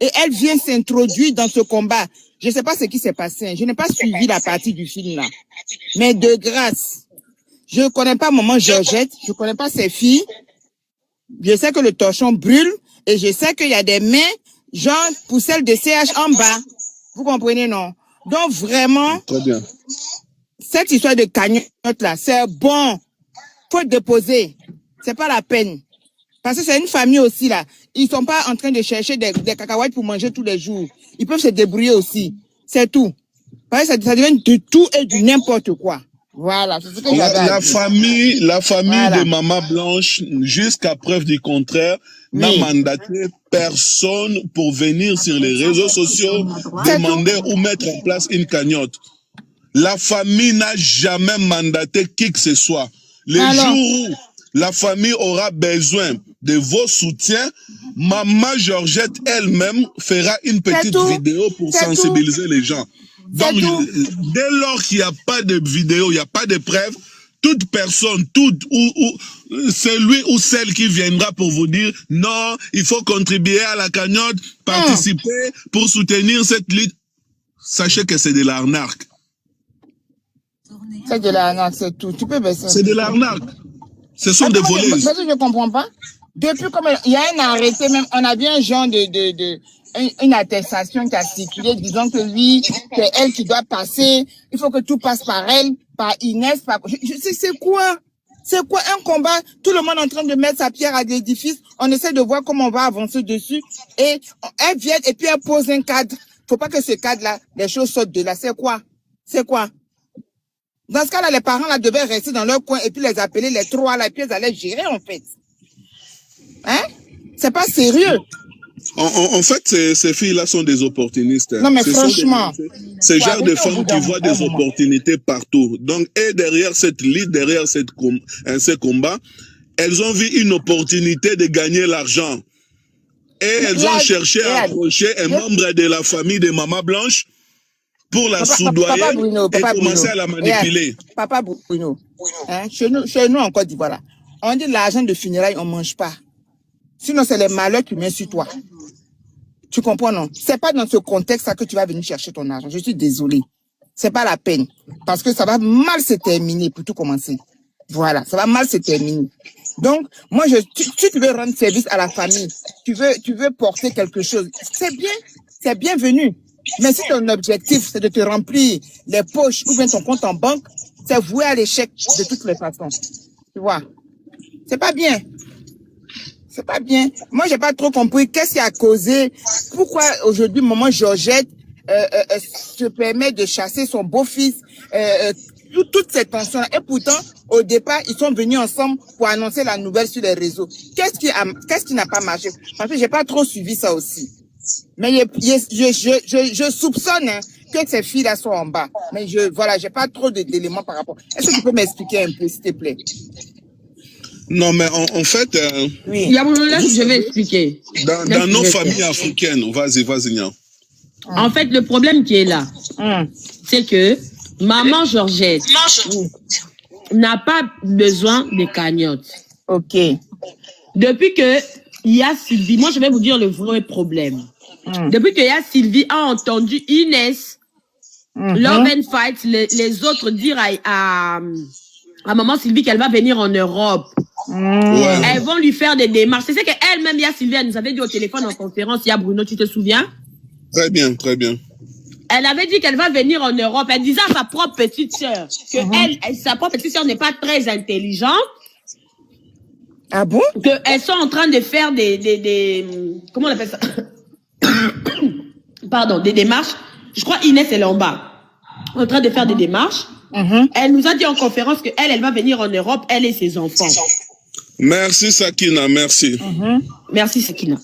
Et elle vient s'introduire dans ce combat. Je ne sais pas ce qui s'est passé. Je n'ai pas suivi la partie du film là. Mais de grâce, je ne connais pas maman Georgette, je ne connais pas ses filles. Je sais que le torchon brûle et je sais qu'il y a des mains, genre pour celle de CH en bas. Vous comprenez, non? Donc vraiment, très bien. Cette histoire de cagnotte là, c'est bon. Faut déposer. C'est pas la peine. Parce que c'est une famille aussi là. Ils sont pas en train de chercher des cacahuètes pour manger tous les jours. Ils peuvent se débrouiller aussi. C'est tout. Parce que ça devient de tout et du n'importe quoi. Voilà, c'est ce que j'avais à dire. La famille voilà. De Maman Blanche, jusqu'à preuve du contraire, n'a mandaté personne pour venir sur les réseaux sociaux demander ou mettre en place une cagnotte. La famille n'a jamais mandaté qui que ce soit. Le jour où la famille aura besoin de vos soutiens, Maman Georgette elle-même fera une petite vidéo pour sensibiliser les gens. Donc, dès lors qu'il n'y a pas de vidéo, il n'y a pas de preuve, toute personne, celui ou celle qui viendra pour vous dire non, il faut contribuer à la cagnotte, participer pour soutenir cette lutte, sachez que c'est de l'arnaque. C'est de l'arnaque, c'est tout. Tu peux baisser. C'est de l'arnaque. Ce sont des voleuses. Je ne comprends pas. Depuis comme il y a un arrêté, même, on a bien un genre une attestation qui a circulé disant que oui, c'est elle qui doit passer. Il faut que tout passe par elle, par Inès, par... C'est quoi? C'est quoi un combat? Tout le monde est en train de mettre sa pierre à l'édifice. On essaie de voir comment on va avancer dessus. Et elle vient et puis elle pose un cadre. Faut pas que ce cadre-là, les choses sortent de là. C'est quoi? C'est quoi? Dans ce cas-là, les parents là devaient rester dans leur coin et puis les appeler les trois là, et puis ils allaient gérer en fait. Hein? C'est pas sérieux. En fait, ces filles-là sont des opportunistes. Non mais franchement. C'est genre de femmes qui voient des opportunités partout. Donc, et derrière cette lutte, derrière ce combat, elles ont vu une opportunité de gagner l'argent. Et elles ont cherché à approcher un membre de la famille de Maman Blanche pour la soudoyer et commencer à la manipuler. Papa Bruno, hein, chez nous en Côte d'Ivoire, on dit l'argent de funérailles, on ne mange pas. Sinon, c'est les malheurs qui viennent sur toi. Tu comprends, non? C'est pas dans ce contexte-là que tu vas venir chercher ton argent. Je suis désolée. C'est pas la peine. Parce que ça va mal se terminer pour tout commencer. Voilà, ça va mal se terminer. Donc, moi, si tu veux rendre service à la famille, tu veux porter quelque chose, c'est bien, c'est bienvenu. Mais si ton objectif, c'est de te remplir les poches ou bien ton compte en banque, c'est voué à l'échec de toutes les façons. Tu vois? C'est pas bien. C'est pas bien. Moi, j'ai pas trop compris qu'est-ce qui a causé, pourquoi aujourd'hui, maman Georgette se permet de chasser son beau-fils, toutes ces tensions-là. Et pourtant, au départ, ils sont venus ensemble pour annoncer la nouvelle sur les réseaux. Qu'est-ce qui n'a pas marché? Parce que j'ai pas trop suivi ça aussi. Mais je soupçonne hein, que ces filles-là sont en bas. Mais voilà, j'ai pas trop d'éléments par rapport. Est-ce que tu peux m'expliquer un peu, s'il te plaît? Non, mais en fait... oui. Je vais expliquer. Dans nos familles africaines, vas-y, Nia. En fait, le problème qui est là, c'est que Maman Georgette n'a pas besoin de cagnotte. Ok. Depuis que il y a Sylvie, moi je vais vous dire le vrai problème. Depuis que Sylvie a entendu Inès, Love and Fight, les autres dire à maman Sylvie qu'elle va venir en Europe. Elles vont lui faire des démarches. C'est qu'elle-même, Sylvie, elle nous avait dit au téléphone en conférence, Bruno, tu te souviens? Très bien, très bien. Elle avait dit qu'elle va venir en Europe. Elle disait à sa propre petite sœur que sa propre petite sœur n'est pas très intelligente. Ah bon? Qu'elles sont en train de faire des comment on appelle ça? Pardon, des démarches. Je crois Inès, elle est en bas. En train de faire des démarches. Elle nous a dit en conférence qu'elle va venir en Europe, elle et ses enfants. Merci Sakina, merci. Merci Sakina.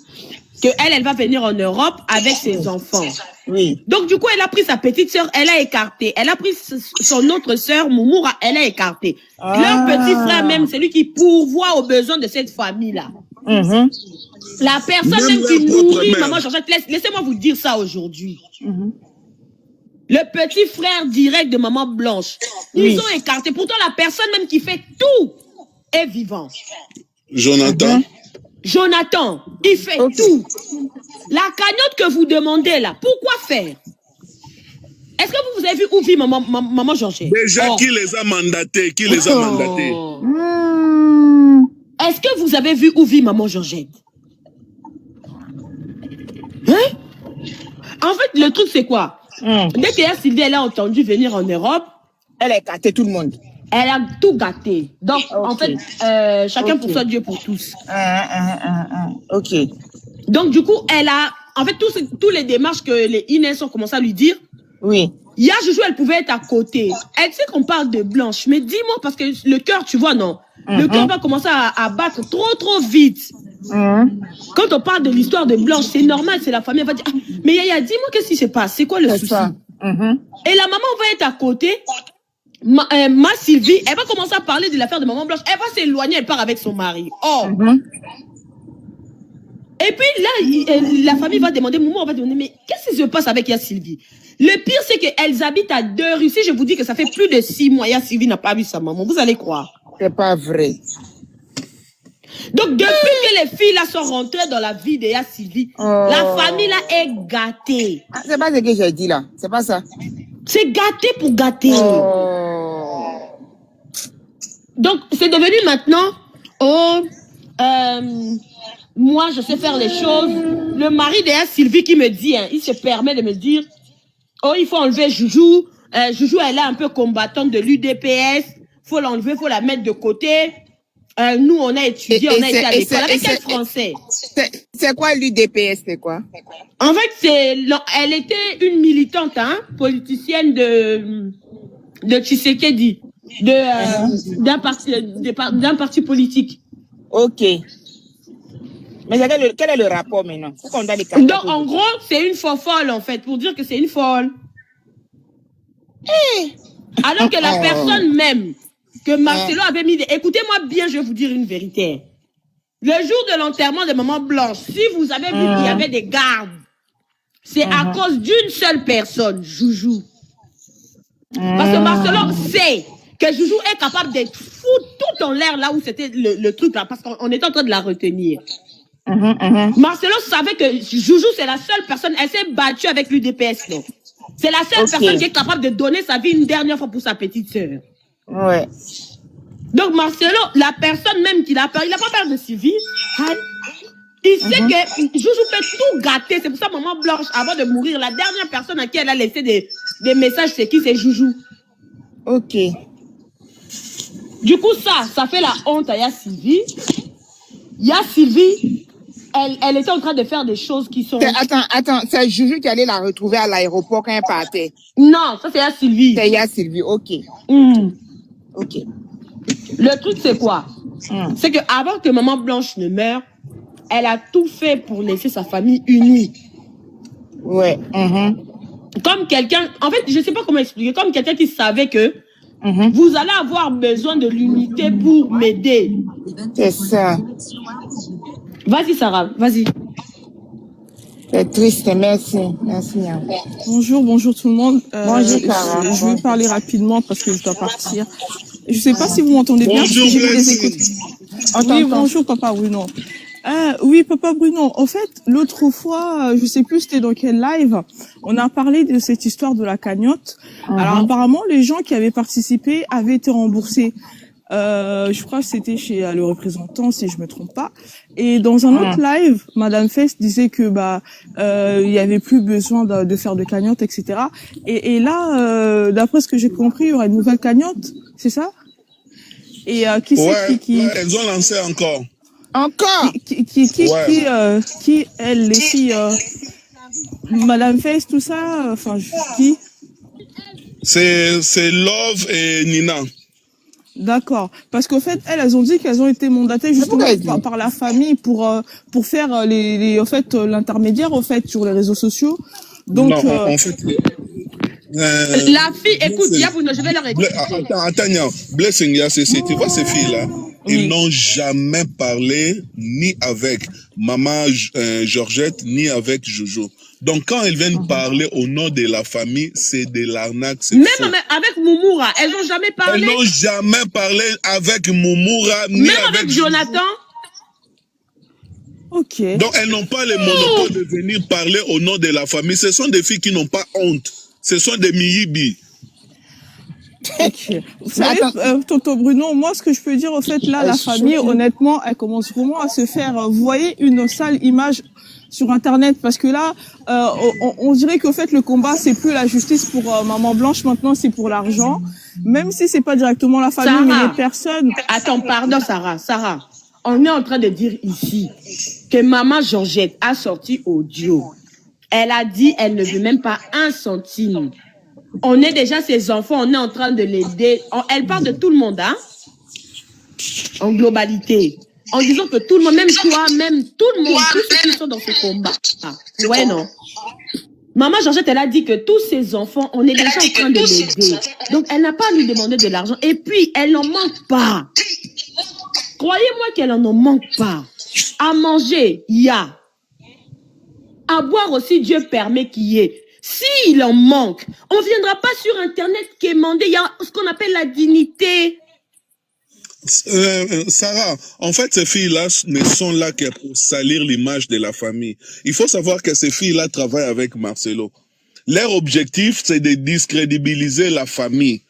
Elle va venir en Europe avec ses enfants. Oui. Donc du coup, elle a pris sa petite sœur, elle a écarté. Elle a pris son autre sœur, Moumoura, elle a écarté. Leur petit frère même, c'est lui qui pourvoit aux besoins de cette famille-là. La personne même qui nourrit maman Georgette, laissez-moi vous dire ça aujourd'hui. Le petit frère direct de maman Blanche, ils ont écarté. Pourtant, la personne même qui fait tout est vivante. Jonathan. Jonathan, il fait tout. La cagnotte que vous demandez là, pourquoi faire? Est-ce que vous avez vu où vit maman Georgette? Déjà, qui les a mandatés? Qui les a mandatés? Est-ce que vous avez vu où vit maman Georgette? Hein? En fait, le truc, c'est quoi? Dès que Sylvie, elle a entendu venir en Europe, elle a gâté tout le monde. Elle a tout gâté. Donc, en fait, chacun pour soi, Dieu pour tous. Ok. Donc, du coup, elle a... En fait, tous les démarches que les Inès ont commencé à lui dire. Oui. Il y a Joujou, elle pouvait être à côté. Elle sait qu'on parle de Blanche. Mais dis-moi, parce que le cœur, tu vois, non? Le cœur va commencer à battre trop vite. Quand on parle de l'histoire de Blanche, c'est normal, c'est la famille. Elle va dire, ah, mais Yaya, dis-moi qu'est-ce qui se passe? C'est quoi le souci? Et la maman va être à côté. Ma Sylvie, elle va commencer à parler de l'affaire de maman Blanche. Elle va s'éloigner, elle part avec son mari. Oh. Et puis là, la famille va demander, Moumou, on va demander, mais qu'est-ce qui se passe avec Ya Sylvie? Le pire, c'est qu'elles habitent à 2 rues. Si je vous dis que ça fait plus de 6 mois, Ya Sylvie n'a pas vu sa maman, vous allez croire. C'est pas vrai. Donc, depuis que les filles là sont rentrées dans la vie de Ya Sylvie, la famille là est gâtée. Ah, c'est pas ce que j'ai dit là. C'est pas ça. C'est gâté pour gâter. Donc, c'est devenu maintenant, moi, je sais faire les choses. Le mari de Ya Sylvie qui me dit, hein, il se permet de me dire, oh, il faut enlever Joujou. Joujou, elle est un peu combattante de l'UDPS. Faut l'enlever, faut la mettre de côté. Nous, on a étudié, on a été à l'école. Avec quel français? C'est quoi l'UDPS, c'est quoi? En fait, elle était une militante, hein, politicienne de Tshisekedi, d'un parti politique. Ok. Mais quel est le rapport maintenant? Pourquoi on doit les donc, en gros, c'est une folle, en fait, pour dire que c'est une folle. Alors que la personne même que Marcelo avait mis... Écoutez-moi bien, je vais vous dire une vérité. Le jour de l'enterrement de maman Blanche, si vous avez vu qu'il y avait des gardes, c'est à cause d'une seule personne, Joujou. Parce que Marcelo sait que Joujou est capable d'être fou tout en l'air là où c'était le truc là, parce qu'on était en train de la retenir. Marcelo savait que Joujou, c'est la seule personne, elle s'est battue avec l'UDPS. C'est la seule personne qui est capable de donner sa vie une dernière fois pour sa petite sœur. Ouais. Donc Marcelo, la personne même qu'il a peur, il n'a pas peur de Sylvie. Il sait que Joujou peut tout gâter. C'est pour ça maman Blanche, avant de mourir, la dernière personne à qui elle a laissé des messages, c'est qui? C'est Joujou. Ok. Du coup, ça fait la honte à Ya Sylvie. Ya Sylvie, elle était en train de faire des choses qui sont... Attends, c'est Joujou qui allait la retrouver à l'aéroport quand elle partait. Non, ça c'est Ya Sylvie. C'est Ya Sylvie, ok. Ok. Le truc c'est quoi? C'est qu'avant que maman Blanche ne meure, elle a tout fait pour laisser sa famille unie. Ouais. Comme quelqu'un... En fait, je ne sais pas comment expliquer. Comme quelqu'un qui savait que vous allez avoir besoin de l'unité pour m'aider. C'est ça. Vas-y, Sarah, vas-y. C'est triste, merci. Merci. Bonjour tout le monde. Bonjour, Sarah. Je vais parler rapidement parce que je dois partir. Je ne sais pas si vous m'entendez bien. Bonjour, parce que j'ai les écoutes. Oui, bonjour, Papa Bruno. Oui, Papa Bruno. En fait, l'autre fois, je sais plus c'était dans quel live, on a parlé de cette histoire de la cagnotte. Alors apparemment, les gens qui avaient participé avaient été remboursés. Je crois que c'était chez le représentant, si je me trompe pas. Et dans un autre live, Madame Fest disait que il y avait plus besoin de faire de cagnotte, etc. Et là, d'après ce que j'ai compris, il y aura une nouvelle cagnotte, c'est ça? Et qui c'est qui elles ont lancé encore. Encore? Qui elle, les filles, Madame Fest, tout ça, enfin qui? C'est Love et Nina. D'accord. Parce qu'au fait, elles ont dit qu'elles ont été mandatées justement par la famille pour faire en fait, l'intermédiaire, au fait, sur les réseaux sociaux. Donc, non, en fait, la fille, écoute, je vais leur expliquer. Attends, Blessing, tu vois ces filles-là, ils n'ont jamais parlé ni avec maman Georgette, ni avec Jojo. Donc, quand elles viennent parler au nom de la famille, c'est de l'arnaque, c'est faux. Même avec Moumoura, elles n'ont jamais parlé. Elles n'ont jamais parlé avec Moumoura, ni même avec Jonathan. Ok. Donc, elles n'ont pas le monopole de venir parler au nom de la famille. Ce sont des filles qui n'ont pas honte. Ce sont des miyibi. Ok. Vous savez, Tonton Bruno, moi, ce que je peux dire, au fait, là, la famille, honnêtement, elle commence vraiment à se faire, vous voyez, une sale image sur Internet, parce que là, on dirait qu'au fait, le combat, c'est plus la justice pour Maman Blanche, maintenant, c'est pour l'argent. Même si c'est pas directement la famille, mais les personnes. Attends, pardon, Sarah. On est en train de dire ici que Maman Georgette a sorti audio. Elle a dit, elle ne veut même pas 1 centime. On est déjà ses enfants, on est en train de l'aider. Elle parle de tout le monde, hein, en globalité. En disant que tout le monde, même toi, même tout le monde, tous ceux qui sont dans ce combat. Ah, ouais, non. Maman Georgette, elle a dit que tous ses enfants, on est déjà en train de l'aider. Donc, elle n'a pas à lui demander de l'argent. Et puis, elle n'en manque pas. Croyez-moi qu'elle n'en manque pas. À manger, il y a. À boire aussi, Dieu permet qu'il y ait. S'il en manque, on ne viendra pas sur Internet quémander. Il y a ce qu'on appelle la dignité. Sarah, en fait, ces filles-là ne sont là que pour salir l'image de la famille. Il faut savoir que ces filles-là travaillent avec Marcelo. Leur objectif, c'est de discrédibiliser la famille.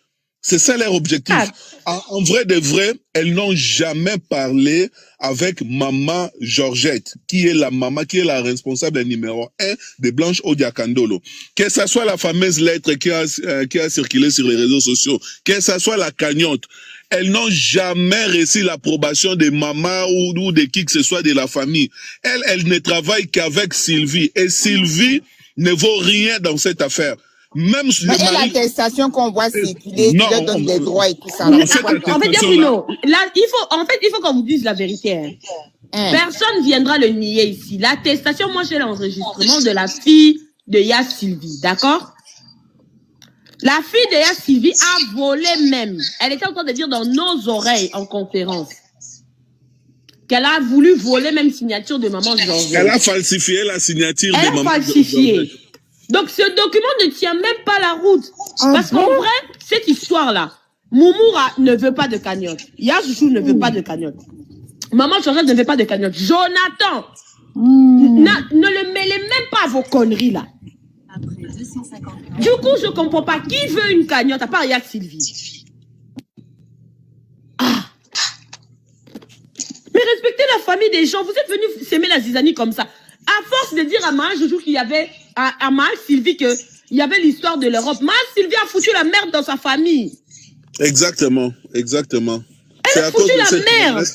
C'est ça leur objectif. En vrai de vrai, elles n'ont jamais parlé avec Maman Georgette, qui est la maman, qui est la responsable numéro 1 de Blanche Odiakandolo. Que ce soit la fameuse lettre qui a circulé sur les réseaux sociaux, que ce soit la cagnotte, elles n'ont jamais reçu l'approbation de maman ou de qui que ce soit de la famille. Elles ne travaillent qu'avec Sylvie. Et Sylvie ne vaut rien dans cette affaire. Même l'attestation qu'on voit circuler, qui leur donne des droits et tout ça. En fait, Bruno, là, il faut qu'on vous dise la vérité. Hein. Personne viendra le nier ici. L'attestation, moi, j'ai l'enregistrement de la fille de Ya Sylvie, d'accord? La fille de Ya Sylvie a volé même. Elle était en train de dire dans nos oreilles en conférence qu'elle a voulu voler même signature de Maman Georgette. Elle a falsifié la signature de Maman Georgette. Elle a falsifié. Donc, ce document ne tient même pas la route. Parce qu'en vrai, cette histoire-là, Moumoura ne veut pas de cagnotte. Yajoujou ne veut pas de cagnotte. Maman Georgette ne veut pas de cagnotte. Jonathan, ne le mêlez même pas à vos conneries, là. Du coup, je ne comprends pas. Qui veut une cagnotte à part Yak Sylvie? Mais respectez la famille des gens. Vous êtes venus s'aimer la zizanie comme ça. À force de dire à Maha Joujou qu'il y avait, à Maha Sylvie qu'il y avait l'histoire de l'Europe, Maha Sylvie a foutu la merde dans sa famille. Exactement, exactement. Elle a foutu la merde.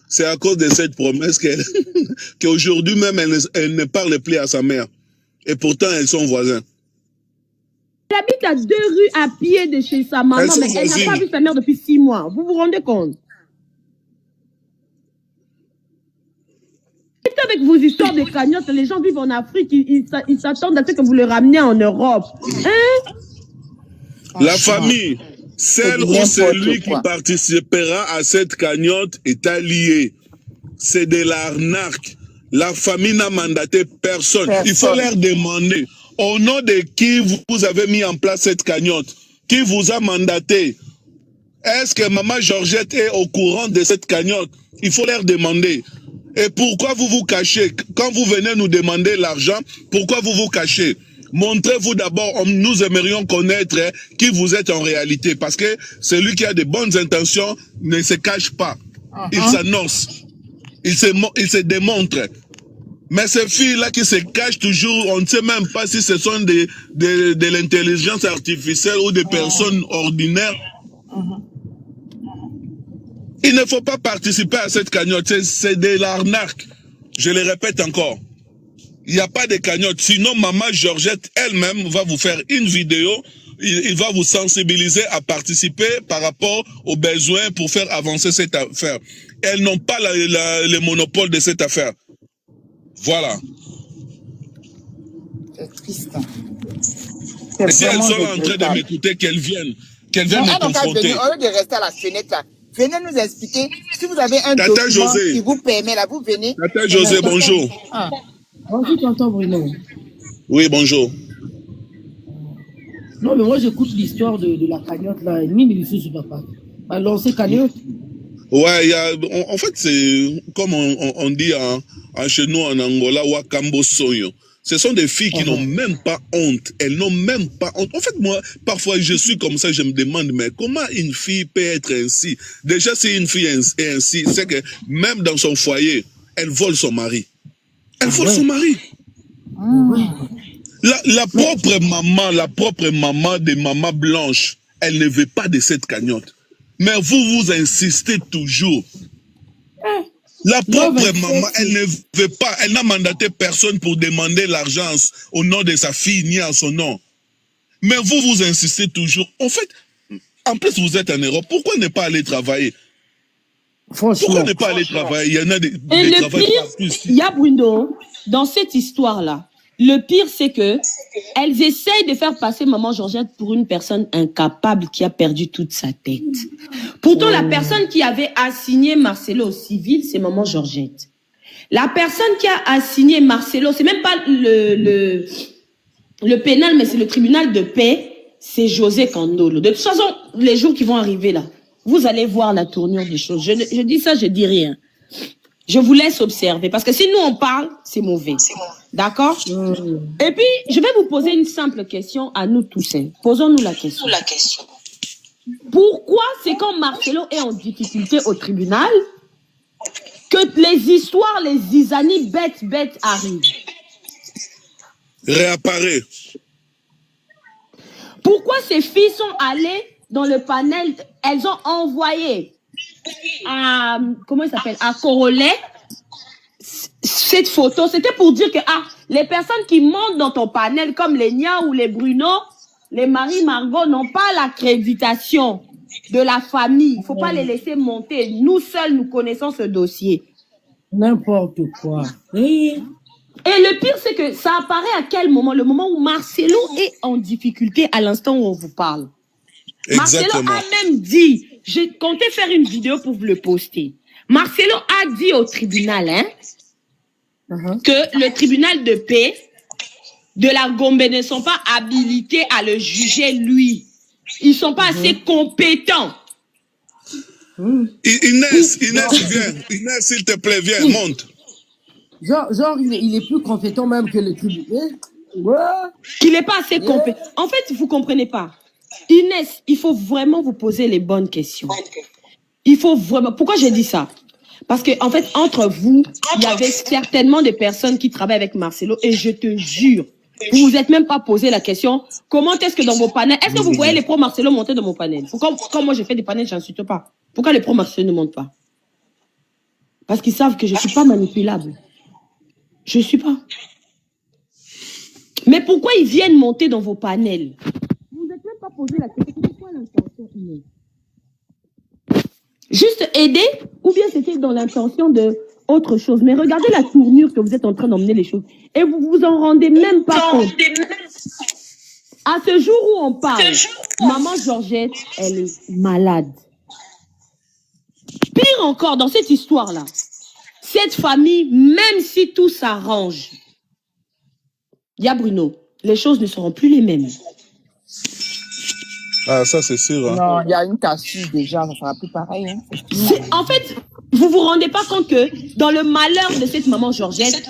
C'est à cause de cette promesse qu'aujourd'hui même, elle ne parle plus à sa mère. Et pourtant, elles sont voisins. Elle habite à 2 rues à pied de chez sa maman, mais elle n'a pas vu sa mère depuis 6 mois. Vous vous rendez compte? Avec vos histoires de cagnottes, les gens vivent en Afrique, ils s'attendent à ce que vous les rameniez en Europe. Hein? La famille, celle ou celui qui participera à cette cagnotte est allié. C'est de l'arnaque. La famille n'a mandaté personne. Il faut leur demander au nom de qui vous avez mis en place cette cagnotte. Qui vous a mandaté? Est-ce que Maman Georgette est au courant de cette cagnotte? Il faut leur demander. Et pourquoi vous vous cachez? Quand vous venez nous demander l'argent, pourquoi vous vous cachez? Montrez-vous d'abord, nous aimerions connaître qui vous êtes en réalité. Parce que celui qui a de bonnes intentions ne se cache pas. Il s'annonce. Il se démontre. Mais ces filles-là qui se cachent toujours, on ne sait même pas si ce sont de l'intelligence artificielle ou des personnes ordinaires. Il ne faut pas participer à cette cagnotte, c'est de l'arnaque. Je le répète encore. Il n'y a pas de cagnotte. Sinon, Maman Georgette elle-même va vous faire une vidéo. Il va vous sensibiliser à participer par rapport aux besoins pour faire avancer cette affaire. Elles n'ont pas le monopole de cette affaire. Voilà. C'est triste. Et si elles sont en train de m'écouter, qu'elles viennent me confronter. Au lieu de rester à la fenêtre là, venez nous expliquer si vous avez un document qui vous permet là, vous venez. Tata José, bonjour. Bonjour, tonton Bruno. Oui, bonjour. Non, mais moi j'écoute l'histoire de la cagnotte là, ni de l'issue sur papa. Alors, c'est cagnotte. Ouais, en fait, c'est comme on dit chez nous en Angola, Wakambo Soyo. Ce sont des filles qui n'ont même pas honte. Elles n'ont même pas honte. En fait, moi, parfois, je suis comme ça, je me demande, mais comment une fille peut être ainsi? Déjà, si une fille est ainsi, c'est que même dans son foyer, elle vole son mari. Elle vole son mari. La propre maman de Maman Blanche, elle ne veut pas de cette cagnotte. Mais vous insistez toujours. La propre maman, elle ne veut pas, elle n'a mandaté personne pour demander l'argent au nom de sa fille ni à son nom. Mais vous insistez toujours. En fait, en plus vous êtes en Europe, pourquoi ne pas aller travailler? Pourquoi ne pas aller travailler? Il y en a des travails plus. Il y a Bruno, dans cette histoire-là, le pire c'est que elles essayent de faire passer Maman Georgette pour une personne incapable qui a perdu toute sa tête. Pourtant, la personne qui avait assigné Marcelo au civil, c'est Maman Georgette. La personne qui a assigné Marcelo, c'est même pas le pénal, mais c'est le tribunal de paix, c'est José Kandolo. De toute façon, les jours qui vont arriver là, vous allez voir la tournure des choses. Je dis ça, je dis rien. Je vous laisse observer, parce que si nous on parle, c'est mauvais. D'accord? Et puis, je vais vous poser une simple question à nous tous. Posons-nous la question. Pourquoi c'est quand Marcelo est en difficulté au tribunal que les histoires, les zizanies bêtes arrivent? Réapparaît. Pourquoi ces filles sont allées dans le panel, elles ont envoyé à, comment il s'appelle, à Corolet, cette photo, c'était pour dire que les personnes qui montent dans ton panel, comme les Nia ou les Bruno, les Marie Margot, n'ont pas l'accréditation de la famille. Il ne faut pas les laisser monter. Nous seuls, nous connaissons ce dossier. N'importe quoi. Oui. Et le pire, c'est que ça apparaît à quel moment? Le moment où Marcelo est en difficulté à l'instant où on vous parle. Exactement. Marcelo a même dit, j'ai compté faire une vidéo pour vous le poster. Marcelo a dit au tribunal que le tribunal de paix de la Gombe ne sont pas habilités à le juger lui. Ils ne sont pas assez compétents. Inès, viens. Inès, s'il te plaît, viens, monte. Genre il est plus compétent même que le tribunal. Qu'il n'est pas assez compétent. En fait, vous ne comprenez pas. Inès, il faut vraiment vous poser les bonnes questions. Il faut vraiment... Pourquoi j'ai dit ça? Parce que, en fait, entre vous, il y avait certainement des personnes qui travaillent avec Marcelo et je te jure, vous ne vous êtes même pas posé la question, comment est-ce que dans vos panels, est-ce que vous voyez les pros Marcelo monter dans mon panel? Pourquoi, quand moi j'ai fait des panels, je n'insulte pas. Pourquoi les pros Marcelo ne montent pas? Parce qu'ils savent que je ne suis pas manipulable. Je ne suis pas. Mais pourquoi ils viennent monter dans vos panels? Vous n'êtes même pas posé la question, pourquoi l'intention innée? Juste aider, ou bien c'était dans l'intention de autre chose. Mais regardez la tournure que vous êtes en train d'emmener les choses. Et vous vous en rendez même pas compte. À ce jour où on parle, Maman Georgette, elle est malade. Pire encore, dans cette histoire-là, cette famille, même si tout s'arrange, il y a Bruno, les choses ne seront plus les mêmes. Ah, ça c'est sûr. Hein. Non, il y a une cassure déjà, ça ne sera plus pareil. Hein. En fait, vous ne vous rendez pas compte que dans le malheur de cette Maman Georgette,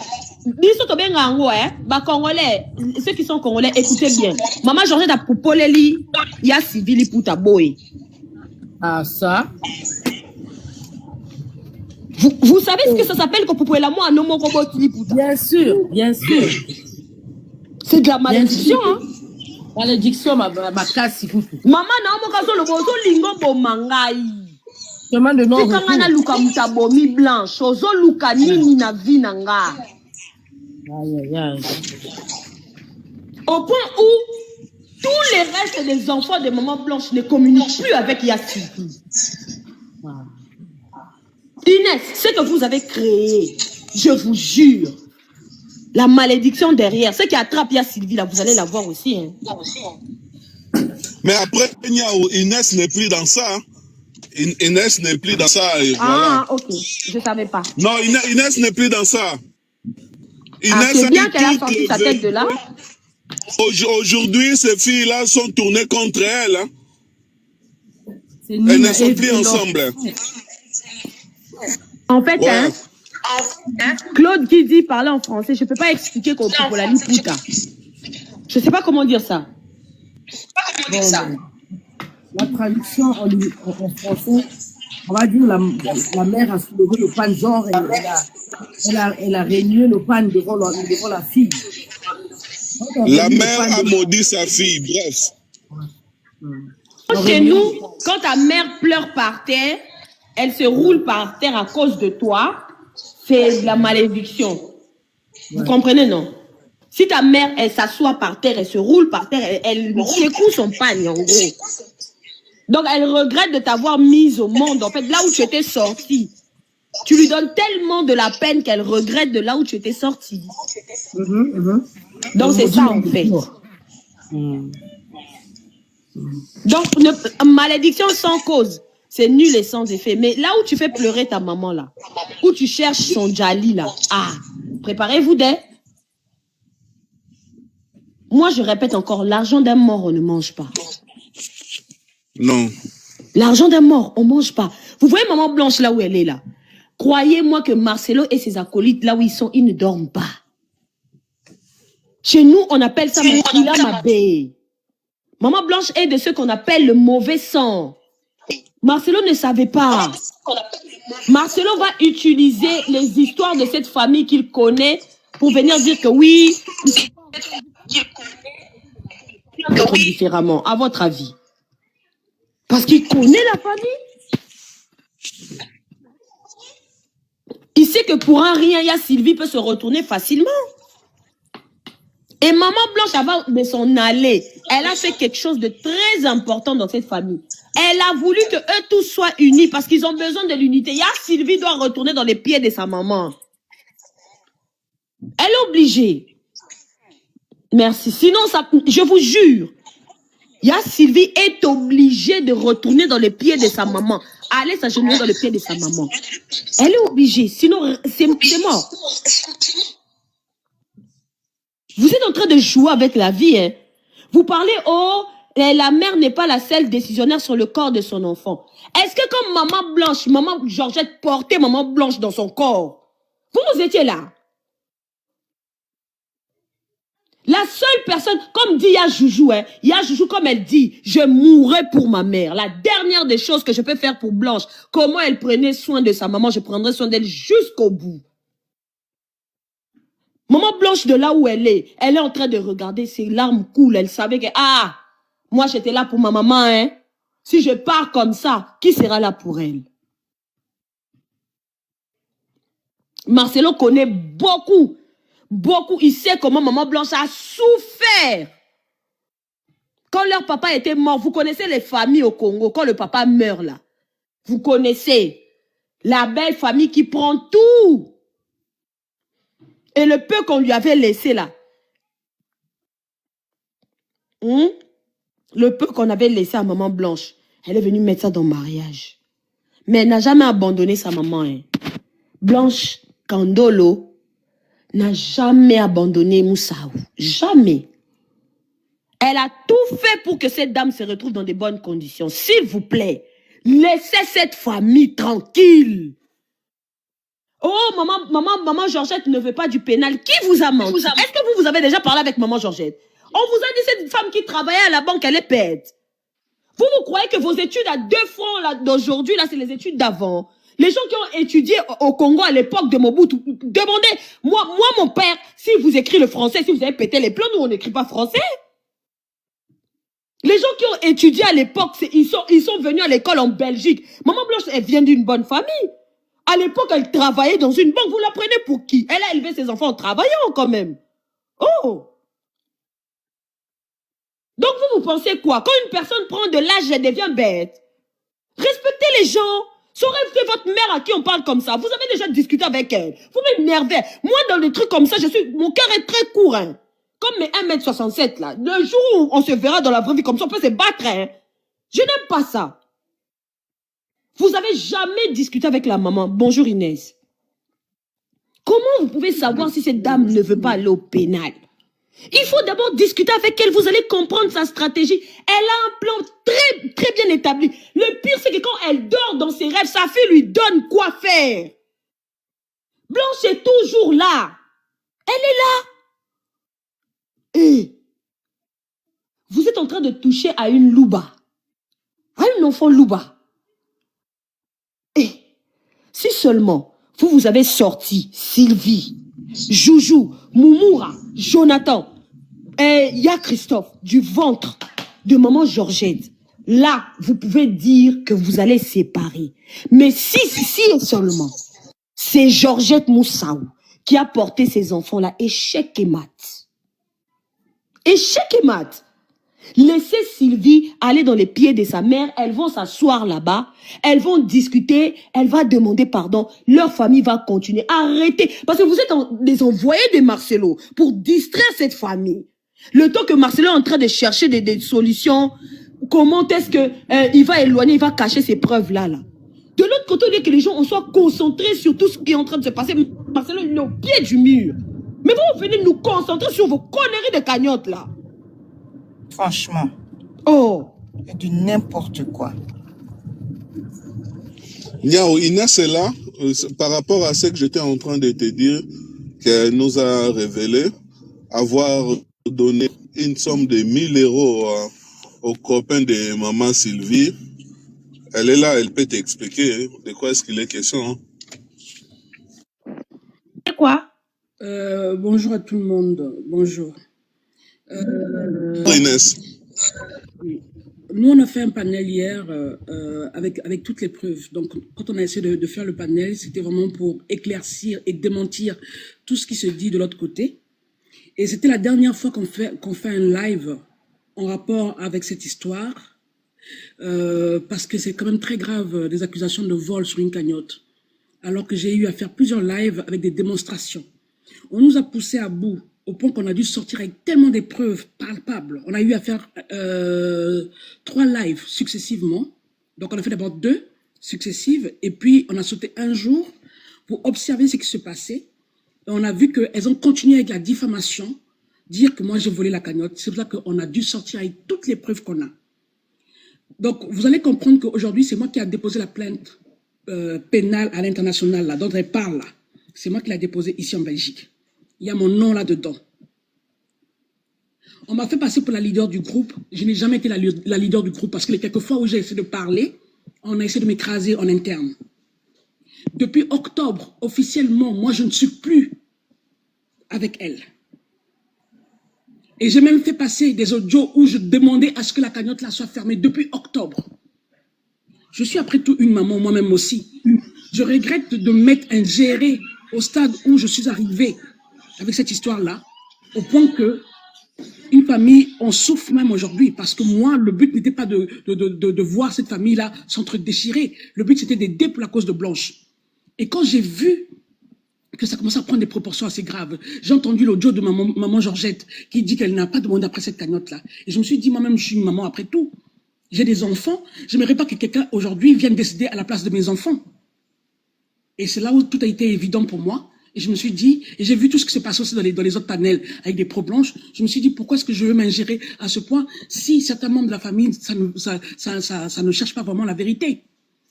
Congolais, ceux qui sont Congolais, écoutez bien. Maman Georgette a poupolé, il y a civil pour taboé. Ah, ça. Vous savez ce que ça s'appelle quand poupolé la moi, non, mon robot qui Bien sûr, bien sûr. C'est de la malédiction, hein. Malédiction, ma casse, il faut. Maman, non, mon caso, le bozo lingo bo mangai. Chemin de non. C'est quand on a luka mutabomi blanche, ozo luka nini na vinanga. Aïe, aïe, aïe. Au point où tous les restes des enfants de Maman Blanche ne communiquent plus avec Yassine. Inès, ce que vous avez créé, je vous jure, la malédiction derrière, ce qui attrape Sylvie là, vous allez la voir aussi. Hein. Mais après, Inès n'est plus dans ça. Hein. Inès n'est plus dans ça. Et ah, voilà. ok, je ne savais pas. Non, Inès n'est plus dans ça. Inès c'est bien qu'elle a sorti sa tête de là. Aujourd'hui, ces filles-là sont tournées contre elle. Hein. Elles Nina ne sont plus ensemble. En fait, ouais. hein, Claude qui dit parler en français, je ne peux pas expliquer qu'on pour la puta. Je ne sais pas comment dire ça. Bon, la traduction en français, on va dire la mère a soulevé le pan genre et elle a régné le pan devant la fille. La mère a maudit sa fille, bref. Chez nous, quand ta mère pleure par terre, elle se roule par terre à cause de toi, c'est de la malédiction. Vous comprenez, non? Si ta mère, elle s'assoit par terre, elle se roule par terre, elle secoue son pagne, en gros. Donc, elle regrette de t'avoir mise au monde. En fait, là où tu étais sortie, tu lui donnes tellement de la peine qu'elle regrette de là où tu étais sortie. Donc, c'est ça, en fait. Donc, malédiction sans cause, c'est nul et sans effet. Mais là où tu fais pleurer ta maman, là, où tu cherches son jali, là, préparez-vous dès. Moi, je répète encore, l'argent d'un mort, on ne mange pas. Non. L'argent d'un mort, on ne mange pas. Vous voyez maman Blanche là où elle est là? Croyez-moi que Marcelo et ses acolytes, là où ils sont, ils ne dorment pas. Chez nous, on appelle ça Makila Mabé. Maman Blanche est de ceux qu'on appelle le mauvais sang. Marcelo ne savait pas. Marcelo va utiliser les histoires de cette famille qu'il connaît pour venir dire que oui, différemment, à votre avis. Parce qu'il connaît la famille. Il sait que pour un rien, Sylvie peut se retourner facilement. Et maman Blanche, avant de s'en aller, elle a fait quelque chose de très important dans cette famille. Elle a voulu que eux tous soient unis parce qu'ils ont besoin de l'unité. Sylvie doit retourner dans les pieds de sa maman. Elle est obligée. Merci. Sinon, je vous jure, Sylvie est obligée de retourner dans les pieds de sa maman. Aller s'agenouiller dans les pieds de sa maman. Elle est obligée. Sinon, c'est mort. Vous êtes en train de jouer avec la vie. Hein? Vous parlez, la mère n'est pas la seule décisionnaire sur le corps de son enfant. Est-ce que comme maman Blanche, maman Georgette portait maman Blanche dans son corps, vous étiez là? La seule personne, comme dit Joujou, Joujou, comme elle dit, je mourrai pour ma mère. La dernière des choses que je peux faire pour Blanche, comment elle prenait soin de sa maman, je prendrai soin d'elle jusqu'au bout. Maman Blanche, de là où elle est en train de regarder, ses larmes coulent. Elle savait que, moi j'étais là pour ma maman, hein. Si je pars comme ça, qui sera là pour elle? Marcelo connaît beaucoup. Il sait comment maman Blanche a souffert. Quand leur papa était mort, vous connaissez les familles au Congo, quand le papa meurt là. Vous connaissez la belle famille qui prend tout. Et le peu qu'on lui avait laissé là. Le peu qu'on avait laissé à maman Blanche, elle est venue mettre ça dans le mariage. Mais elle n'a jamais abandonné sa maman. Hein. Blanche Kandolo n'a jamais abandonné Moussaou. Jamais. Elle a tout fait pour que cette dame se retrouve dans de bonnes conditions. S'il vous plaît, laissez cette famille tranquille. Oh, maman Georgette ne veut pas du pénal. Qui vous a menti? Est-ce que vous avez déjà parlé avec maman Georgette? On vous a dit cette femme qui travaillait à la banque, elle est bête. Vous croyez que vos études à 2 francs d'aujourd'hui, là, c'est les études d'avant? Les gens qui ont étudié au Congo à l'époque de Mobutu, demandez, moi, mon père, si vous écrivez le français, si vous avez pété les plombs, nous, on n'écrit pas français. Les gens qui ont étudié à l'époque, ils sont venus à l'école en Belgique. Maman Blanche, elle vient d'une bonne famille. À l'époque, elle travaillait dans une banque. Vous la prenez pour qui? Elle a élevé ses enfants en travaillant quand même. Oh! Donc vous pensez quoi? Quand une personne prend de l'âge, elle devient bête. Respectez les gens. C'est votre mère à qui on parle comme ça. Vous avez déjà discuté avec elle. Vous m'énervez. Moi, dans des trucs comme ça, mon cœur est très court. Hein. Comme mes 1m67 là. Le jour où on se verra dans la vraie vie comme ça, on peut se battre. Hein. Je n'aime pas ça. Vous avez jamais discuté avec la maman. Bonjour Inès. Comment vous pouvez savoir si cette dame ne veut pas aller au pénal? Il faut d'abord discuter avec elle. Vous allez comprendre sa stratégie. Elle a un plan très, très bien établi. Le pire, c'est que quand elle dort dans ses rêves, sa fille lui donne quoi faire. Blanche est toujours là. Elle est là. Et vous êtes en train de toucher à une louba. À une enfant louba. Et si seulement vous avez sorti Sylvie, Joujou, Moumoura, Jonathan, et il y a Christophe du ventre de maman Georgette. Là, vous pouvez dire que vous allez séparer. Mais si seulement c'est Georgette Moussaou qui a porté ces enfants-là, échec et mat. Échec et mat. Laissez Sylvie aller dans les pieds de sa mère. Elles vont s'asseoir là-bas. Elles vont discuter. Elle va demander pardon. Leur famille va continuer. Arrêtez. Parce que vous êtes des envoyés de Marcelo pour distraire cette famille. Le temps que Marcelo est en train de chercher des solutions, comment est-ce que il va éloigner, il va cacher ces preuves-là. Là. De l'autre côté, on dit que les gens soient concentrés sur tout ce qui est en train de se passer. Marcelo, il est au pied du mur. Mais vous venez nous concentrer sur vos conneries de cagnotte, là. Franchement. Oh. C'est du n'importe quoi. Niao, Inès est là, par rapport à ce que j'étais en train de te dire, qu'elle nous a révélé avoir donné une somme de 1000 euros aux copains de maman Sylvie. Elle est là, elle peut t'expliquer de quoi est-ce qu'il est question. Hein. C'est quoi? Bonjour à tout le monde. Bonjour. Inès. Nous, on a fait un panel hier avec toutes les preuves. Donc, quand on a essayé de faire le panel, c'était vraiment pour éclaircir et démentir tout ce qui se dit de l'autre côté. Et c'était la dernière fois qu'on fait un live en rapport avec cette histoire, parce que c'est quand même très grave, des accusations de vol sur une cagnotte, alors que j'ai eu à faire plusieurs lives avec des démonstrations. On nous a poussé à bout, au point qu'on a dû sortir avec tellement d'épreuves palpables. On a eu à faire 3 lives successivement. Donc, on a fait d'abord 2 successives, et puis on a sauté un jour pour observer ce qui se passait. Et on a vu qu'elles ont continué avec la diffamation, dire que moi j'ai volé la cagnotte. C'est pour ça qu'on a dû sortir avec toutes les preuves qu'on a. Donc, vous allez comprendre qu'aujourd'hui, c'est moi qui ai déposé la plainte pénale à l'international, là, dont elle parle là. C'est moi qui l'ai déposée ici en Belgique. Il y a mon nom là-dedans. On m'a fait passer pour la leader du groupe. Je n'ai jamais été la leader du groupe parce que les quelques fois où j'ai essayé de parler, on a essayé de m'écraser en interne. Depuis octobre, officiellement, moi, je ne suis plus avec elle. Et j'ai même fait passer des audios où je demandais à ce que la cagnotte là soit fermée depuis octobre. Je suis après tout une maman, moi-même aussi. Je regrette de m'être ingérée au stade où je suis arrivée avec cette histoire-là, au point que une famille, on souffre même aujourd'hui, parce que moi, le but n'était pas de voir cette famille-là s'entre-déchirer. Le but, c'était d'aider pour la cause de Blanche. Et quand j'ai vu que ça commençait à prendre des proportions assez graves, j'ai entendu l'audio de maman Georgette qui dit qu'elle n'a pas demandé après cette cagnotte-là. Et je me suis dit, moi-même, je suis une maman après tout. J'ai des enfants. Je n'aimerais pas que quelqu'un, aujourd'hui, vienne décider à la place de mes enfants. Et c'est là où tout a été évident pour moi. Et je me suis dit, et j'ai vu tout ce qui s'est passé aussi dans les autres panels avec des pro-blanches, je me suis dit, pourquoi est-ce que je veux m'ingérer à ce point si certains membres de la famille, ça ne cherche pas vraiment la vérité.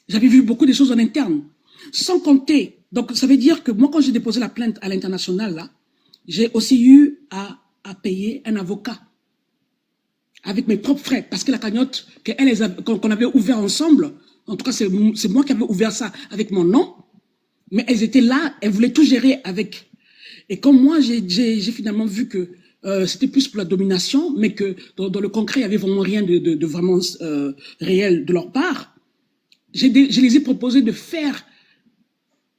J'avais vu beaucoup de choses en interne. Sans compter, donc ça veut dire que moi, quand j'ai déposé la plainte à l'international, là, j'ai aussi eu à payer un avocat avec mes propres frais, parce que la cagnotte qu'on avait ouvert ensemble, en tout cas c'est moi qui avais ouvert ça avec mon nom, mais elles étaient là, elles voulaient tout gérer avec. Et comme moi, j'ai finalement vu que c'était plus pour la domination, mais que dans le concret, il n'y avait vraiment rien de vraiment réel de leur part. Je les ai proposé de faire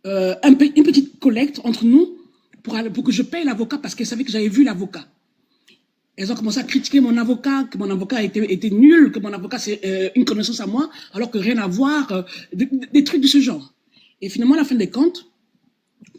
une petite collecte entre nous pour que je paye l'avocat, parce qu'elles savaient que j'avais vu l'avocat. Elles ont commencé à critiquer mon avocat, que mon avocat était nul, que mon avocat c'est une connaissance à moi, alors que rien à voir, des trucs de ce genre. Et finalement, à la fin des comptes,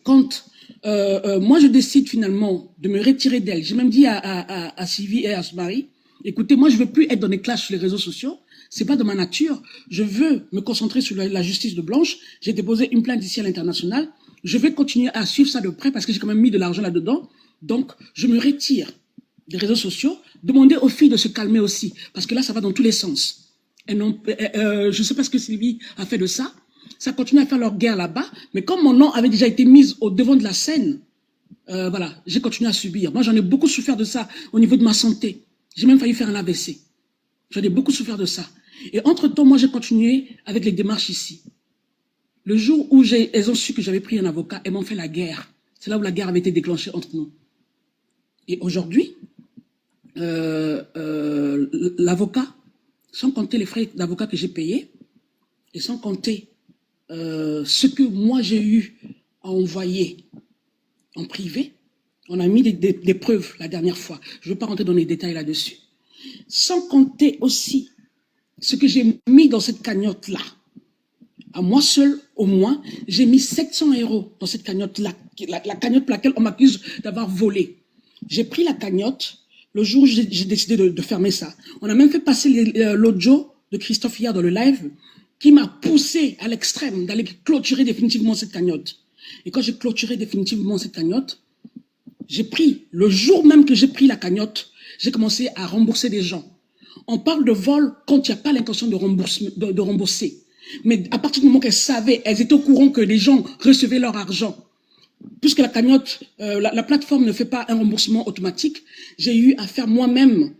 quand moi je décide finalement de me retirer d'elle, j'ai même dit à Sylvie et à son mari, écoutez, moi je veux plus être dans des clashs sur les réseaux sociaux, c'est pas de ma nature, je veux me concentrer sur la justice de Blanche, j'ai déposé une plainte ici à l'international, je vais continuer à suivre ça de près parce que j'ai quand même mis de l'argent là-dedans, donc je me retire des réseaux sociaux, demander aux filles de se calmer aussi, parce que là ça va dans tous les sens. Et non, je sais pas ce que Sylvie a fait de ça, ça continue à faire leur guerre là-bas. Mais comme mon nom avait déjà été mis au devant de la scène, voilà, j'ai continué à subir. Moi, j'en ai beaucoup souffert de ça au niveau de ma santé. J'ai même failli faire un AVC. J'en ai beaucoup souffert de ça. Et entre-temps, moi, j'ai continué avec les démarches ici. Le jour où elles ont su que j'avais pris un avocat, elles m'ont fait la guerre. C'est là où la guerre avait été déclenchée entre nous. Et aujourd'hui, l'avocat, sans compter les frais d'avocat que j'ai payés, et sans compter ce que moi j'ai eu à envoyer en privé, on a mis des preuves la dernière fois. Je ne veux pas rentrer dans les détails là-dessus. Sans compter aussi ce que j'ai mis dans cette cagnotte-là. À moi seul, au moins, j'ai mis 700 € dans cette cagnotte-là, la cagnotte pour laquelle on m'accuse d'avoir volé. J'ai pris la cagnotte le jour où j'ai décidé de fermer ça. On a même fait passer l'audio de Christophe hier dans le live qui m'a poussé à l'extrême d'aller clôturer définitivement cette cagnotte. Et quand j'ai clôturé définitivement cette cagnotte, j'ai pris, le jour même que j'ai pris la cagnotte, j'ai commencé à rembourser des gens. On parle de vol quand il n'y a pas l'intention de rembourser. Mais à partir du moment qu'elles savaient, elles étaient au courant que les gens recevaient leur argent. Puisque la cagnotte, la plateforme ne fait pas un remboursement automatique, j'ai eu à faire moi-même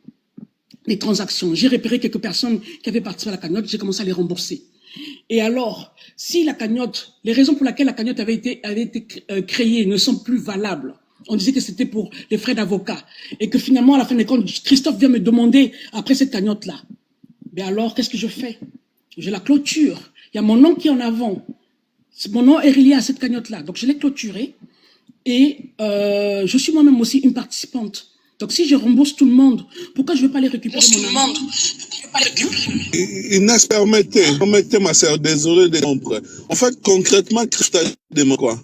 des transactions. J'ai repéré quelques personnes qui avaient participé à la cagnotte, j'ai commencé à les rembourser. Et alors, si la cagnotte, les raisons pour lesquelles la cagnotte avait été créée ne sont plus valables, on disait que c'était pour les frais d'avocat, et que finalement, à la fin des comptes, Christophe vient me demander après cette cagnotte-là. Mais alors, qu'est-ce que je fais? Je la clôture. Il y a mon nom qui est en avant. Mon nom est relié à cette cagnotte-là. Donc, je l'ai clôturée. Et je suis moi-même aussi une participante. Donc, si je rembourse tout le monde, pourquoi je ne vais pas les récupérer mon argent? Inès, permettez ma sœur, désolé de rompre. En fait, concrètement, Christophe demande quoi?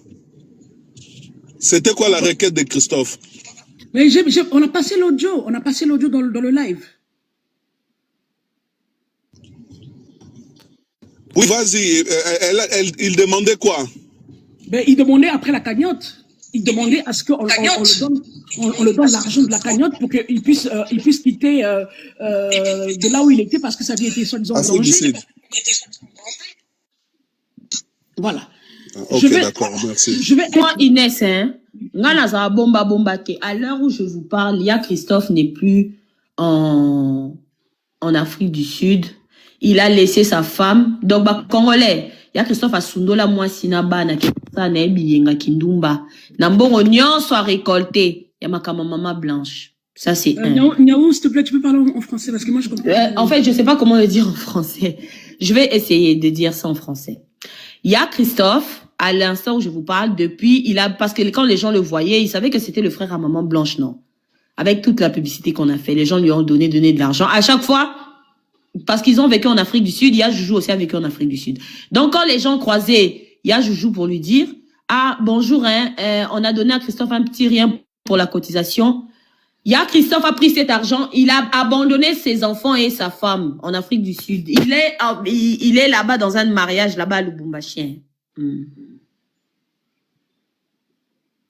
C'était quoi la requête de Christophe? Mais on a passé l'audio. On a passé l'audio dans le live. Oui, vas-y. Il demandait quoi? Ben, il demandait après la cagnotte. Il demandait à ce qu'on le donne l'argent de la cagnotte pour qu'il puisse quitter de là où il était parce que sa vie était soi-disant en danger. Voilà. Ok, d'accord, merci. Moi, Inès, hein, à l'heure où je vous parle, il y a Christophe n'est plus en Afrique du Sud. Il a laissé sa femme. Donc, Congolais, il y a Christophe Asundola, moi, Sinaba, na Kisa, na Ebiyenga, Kindumba. Nambongo, nyon soit récolté. Il y a ma maman blanche. Ça, c'est un. Niaou, s'il te plaît, tu peux parler en français parce que moi, je comprends. En fait, je sais pas comment le dire en français. Je vais essayer de dire ça en français. Il y a Christophe, à l'instant où je vous parle, depuis, parce que quand les gens le voyaient, ils savaient que c'était le frère à maman blanche, non? Avec toute la publicité qu'on a fait, les gens lui ont donné de l'argent. À chaque fois, parce qu'ils ont vécu en Afrique du Sud, il y a Joujou aussi a vécu en Afrique du Sud. Donc, quand les gens croisaient, il y a Joujou pour lui dire, ah, bonjour, hein, on a donné à Christophe un petit rien pour la cotisation. Il y a Christophe a pris cet argent, il a abandonné ses enfants et sa femme en Afrique du Sud. Il est là-bas dans un mariage, là-bas à Lubumbashi.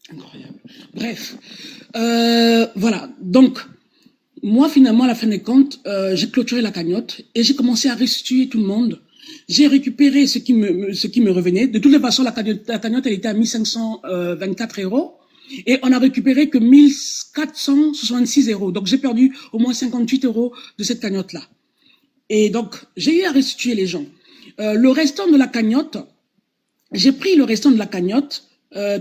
Incroyable. Bref, voilà. Donc, moi, finalement, à la fin des comptes, j'ai clôturé la cagnotte et j'ai commencé à restituer tout le monde. J'ai récupéré ce qui me revenait. De toutes les façons, la cagnotte elle était à 1524 €. Et on a récupéré que 1466 €. Donc, j'ai perdu au moins 58 € de cette cagnotte-là. Et donc, j'ai eu à restituer les gens. Le restant de la cagnotte, j'ai pris le restant de la cagnotte,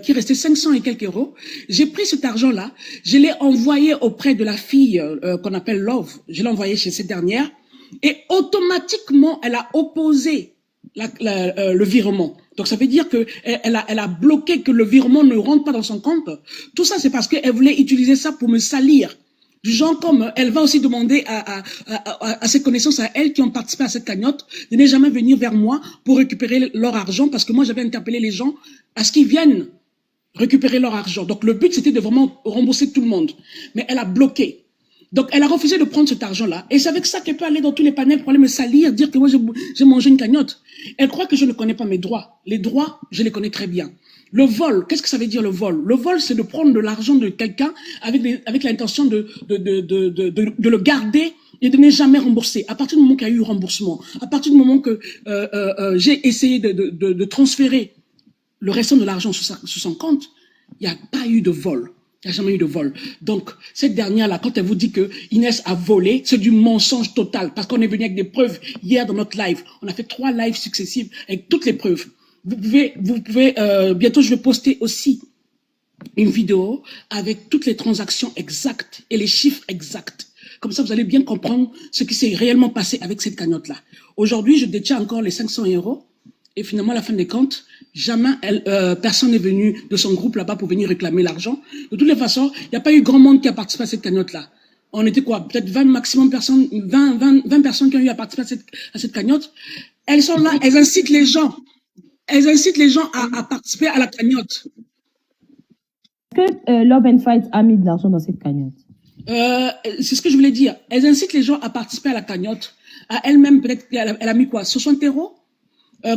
qui restait 500 et quelques €. J'ai pris cet argent-là, je l'ai envoyé auprès de la fille qu'on appelle Love. Je l'ai envoyé chez cette dernière. Et automatiquement, elle a opposé le virement. Donc, ça veut dire que elle a bloqué que le virement ne rentre pas dans son compte. Tout ça, c'est parce qu'elle voulait utiliser ça pour me salir. Du genre comme elle va aussi demander à ses connaissances, à elle qui ont participé à cette cagnotte, de ne jamais venir vers moi pour récupérer leur argent parce que moi, j'avais interpellé les gens à ce qu'ils viennent récupérer leur argent. Donc, le but, c'était de vraiment rembourser tout le monde. Mais elle a bloqué. Donc, elle a refusé de prendre cet argent-là. Et c'est avec ça qu'elle peut aller dans tous les panels pour aller me salir, dire que moi, j'ai mangé une cagnotte. Elle croit que je ne connais pas mes droits. Les droits, je les connais très bien. Le vol, qu'est-ce que ça veut dire le vol? Le vol, c'est de prendre de l'argent de quelqu'un avec l'intention de le garder Et de ne jamais rembourser. À partir du moment qu'il y a eu remboursement, à partir du moment que j'ai essayé de transférer le restant de l'argent sur son compte, il n'y a pas eu de vol. Il n'y a jamais eu de vol. Donc, cette dernière-là, quand elle vous dit que Inès a volé, c'est du mensonge total. Parce qu'on est venu avec des preuves hier dans notre live. On a fait 3 lives successifs avec toutes les preuves. Vous pouvez bientôt je vais poster aussi une vidéo avec toutes les transactions exactes et les chiffres exacts. Comme ça, vous allez bien comprendre ce qui s'est réellement passé avec cette cagnotte-là. Aujourd'hui, je détiens encore les 500 €. Et finalement, à la fin des comptes, jamais personne n'est venu de son groupe là-bas pour venir réclamer l'argent. De toutes les façons, il n'y a pas eu grand monde qui a participé à cette cagnotte-là. On était quoi? Peut-être 20 maximum personnes, 20 personnes qui ont eu à participer à cette cagnotte. Elles sont là, elles incitent les gens. Elles incitent les gens à participer à la cagnotte. Est-ce que Love and Fight a mis de l'argent dans cette cagnotte? C'est ce que je voulais dire. Elles incitent les gens à participer à la cagnotte. À elle-même, peut-être qu'elle a mis quoi? 60 €?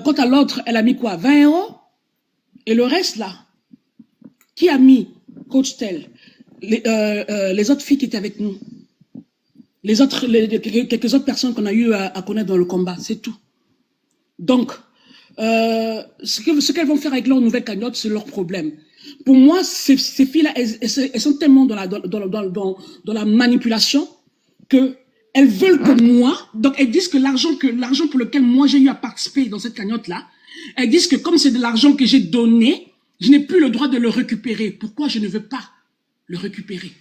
Quant à l'autre, elle a mis quoi? 20 €? Et le reste, là, qui a mis Coach Tel? Les autres filles qui étaient avec nous. Quelques autres personnes qu'on a eu à connaître dans le combat, c'est tout. Donc, ce qu'elles vont faire avec leur nouvelle cagnotte, c'est leur problème. Pour moi, ces filles-là, elles sont tellement dans la manipulation que elles veulent que moi, donc elles disent que l'argent pour lequel moi j'ai eu à participer dans cette cagnotte-là, elles disent que comme c'est de l'argent que j'ai donné, je n'ai plus le droit de le récupérer. Pourquoi je ne veux pas le récupérer?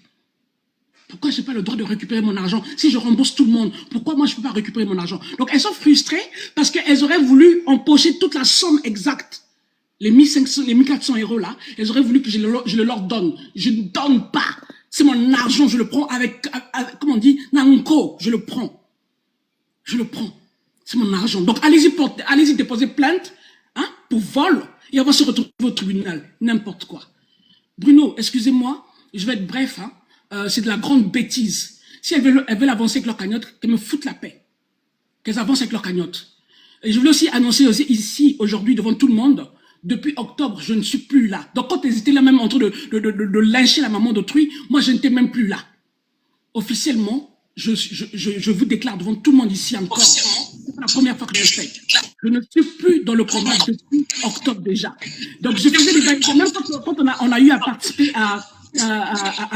Pourquoi je n'ai pas le droit de récupérer mon argent? Si je rembourse tout le monde, pourquoi moi je ne peux pas récupérer mon argent? Donc elles sont frustrées parce qu'elles auraient voulu empocher toute la somme exacte. Les 1500, les 1400 € là, elles auraient voulu que je le leur donne. Je ne donne pas. C'est mon argent, je le prends avec comment on dit, nanko, je le prends. Je le prends. C'est mon argent. Donc allez-y déposer plainte, hein, pour vol, et on va se retrouver au tribunal. N'importe quoi. Bruno, excusez-moi, je vais être bref, hein. C'est de la grande bêtise. Si elles veulent avancer avec leur cagnotte, qu'elles me foutent la paix. Qu'elles avancent avec leur cagnotte. Et je voulais aussi annoncer ici, aujourd'hui, devant tout le monde, depuis octobre, je ne suis plus là. Donc quand elles étaient là même en train de lyncher la maman d'autrui, moi je n'étais même plus là. Officiellement, je vous déclare devant tout le monde ici encore. C'est la première fois que je le fais. Je ne suis plus dans le combat depuis octobre déjà. Donc je faisais des actions, même quand on a eu à participer à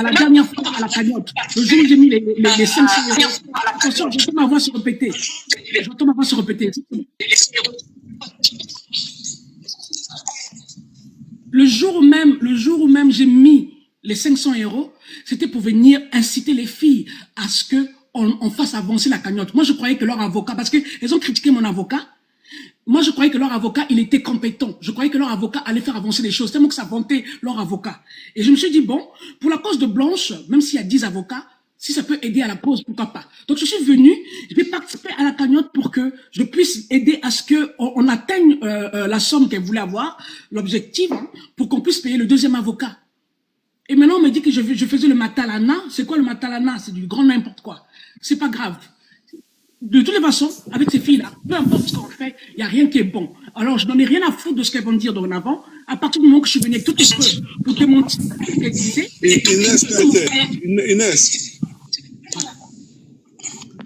la dernière fois à la cagnotte, le jour où j'ai mis les 500 €. Attention, j'entends ma voix se répéter. J'entends ma voix se répéter. Le jour où même j'ai mis les 500 €, c'était pour venir inciter les filles à ce qu'on fasse avancer la cagnotte. Moi, je croyais que leur avocat, parce qu'elles ont critiqué mon avocat, moi, je croyais que leur avocat, il était compétent. Je croyais que leur avocat allait faire avancer les choses, tellement que ça vantait leur avocat. Et je me suis dit, bon, pour la cause de Blanche, même s'il y a 10 avocats, si ça peut aider à la cause, pourquoi pas. Donc, je suis venue, je vais participer à la cagnotte pour que je puisse aider à ce qu'on atteigne la somme qu'elle voulait avoir, l'objectif, hein, pour qu'on puisse payer le deuxième avocat. Et maintenant, on me dit que je faisais le matalana. C'est quoi le matalana? C'est du grand n'importe quoi. C'est pas grave. De toutes les façons, avec ces filles-là, peu importe ce qu'on fait, il n'y a rien qui est bon. Alors, je n'en ai rien à foutre de ce qu'elles vont dire dorénavant. À partir du moment que je suis venue avec toutes les preuves pour démontrer ce qu'elles disaient.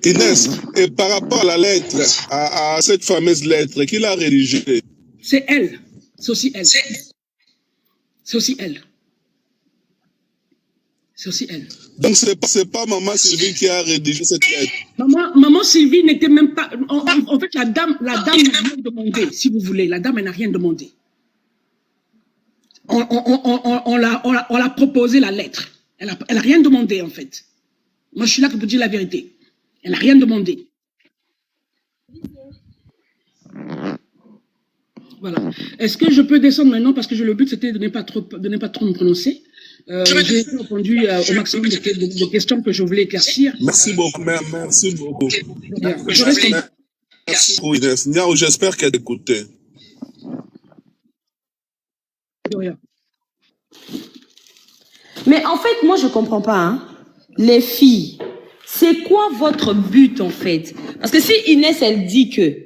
Inès, et par rapport à la lettre, à cette fameuse lettre, qui l'a rédigée? C'est elle. C'est aussi elle. C'est aussi elle. C'est aussi elle. Donc, c'est pas Maman Sylvie qui a rédigé cette lettre. Maman Sylvie n'était même pas... En fait, la dame n'a rien demandé, si vous voulez. La dame, elle n'a rien demandé. On l'a proposé la lettre. Elle a rien demandé, en fait. Moi, je suis là pour dire la vérité. Elle n'a rien demandé. Voilà. Est-ce que je peux descendre maintenant? Parce que le but, c'était de ne pas trop me prononcer. J'ai répondu au maximum de questions que je voulais éclaircir. Merci beaucoup. Merci beaucoup. Merci beaucoup, Inès. J'espère qu'elle écoutait. De rien. Mais en fait, moi, je comprends pas. Hein. Les filles, c'est quoi votre but, en fait? Parce que si Inès, elle dit que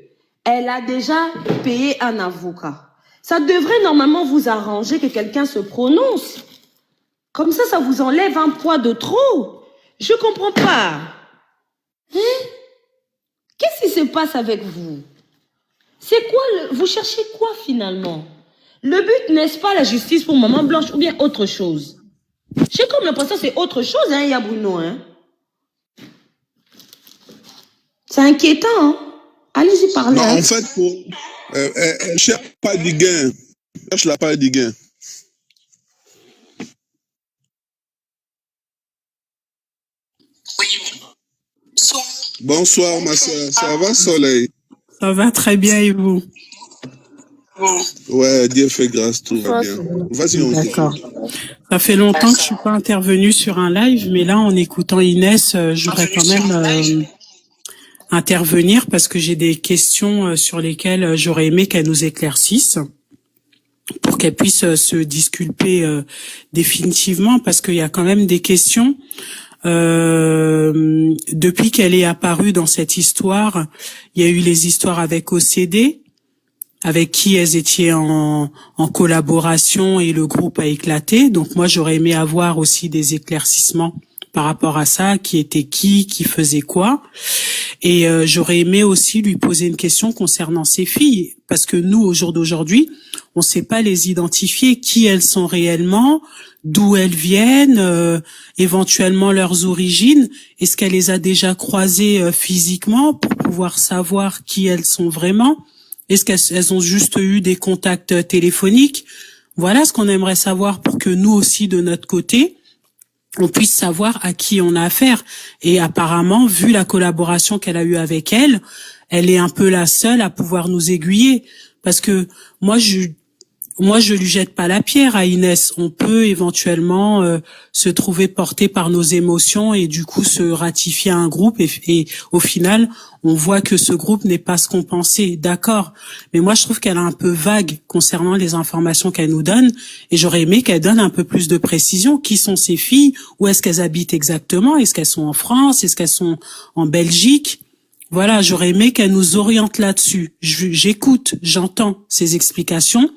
elle a déjà payé un avocat, ça devrait normalement vous arranger que quelqu'un se prononce. Comme ça vous enlève un poids de trop. Je comprends pas. se passe avec vous? C'est quoi vous cherchez quoi finalement? Le but, n'est-ce pas la justice pour Maman Blanche ou bien autre chose? J'ai comme l'impression que c'est autre chose, hein, ya Bruno, hein. C'est inquiétant, hein. Allez-y parler. Non, hein. en fait, pour elle cherche pas du gain. Elle cherche la part du gain. Bonsoir, ma soeur. Ça va, Soleil? Ça va très bien et vous? Ouais, Dieu fait grâce, tout va bien. Vas-y, on D'accord. t'écoute. Ça fait longtemps que je suis pas intervenue sur un live, mais là, en écoutant Inès, j'aurais quand même intervenir parce que j'ai des questions sur lesquelles j'aurais aimé qu'elle nous éclaircisse pour qu'elle puisse se disculper définitivement, parce qu'il y a quand même des questions. Depuis qu'elle est apparue dans cette histoire, il y a eu les histoires avec OCD, avec qui elles étaient en collaboration et le groupe a éclaté. Donc moi, j'aurais aimé avoir aussi des éclaircissements par rapport à ça, qui était qui faisait quoi. Et j'aurais aimé aussi lui poser une question concernant ses filles, parce que nous, au jour d'aujourd'hui, on ne sait pas les identifier, qui elles sont réellement, d'où elles viennent, éventuellement leurs origines. Est-ce qu'elle les a déjà croisées physiquement pour pouvoir savoir qui elles sont vraiment? Est-ce qu'elles ont juste eu des contacts téléphoniques? Voilà ce qu'on aimerait savoir pour que nous aussi, de notre côté, on puisse savoir à qui on a affaire. Et apparemment, vu la collaboration qu'elle a eue avec elle, elle est un peu la seule à pouvoir nous aiguiller. Parce que moi, je lui jette pas la pierre à Inès. On peut éventuellement se trouver porté par nos émotions et du coup se ratifier à un groupe et au final, on voit que ce groupe n'est pas ce qu'on pensait. D'accord. Mais moi, je trouve qu'elle est un peu vague concernant les informations qu'elle nous donne et j'aurais aimé qu'elle donne un peu plus de précision. Qui sont ces filles? Où est-ce qu'elles habitent exactement? Est-ce qu'elles sont en France? Est-ce qu'elles sont en Belgique? Voilà, j'aurais aimé qu'elle nous oriente là-dessus. J'écoute, j'entends ces explications,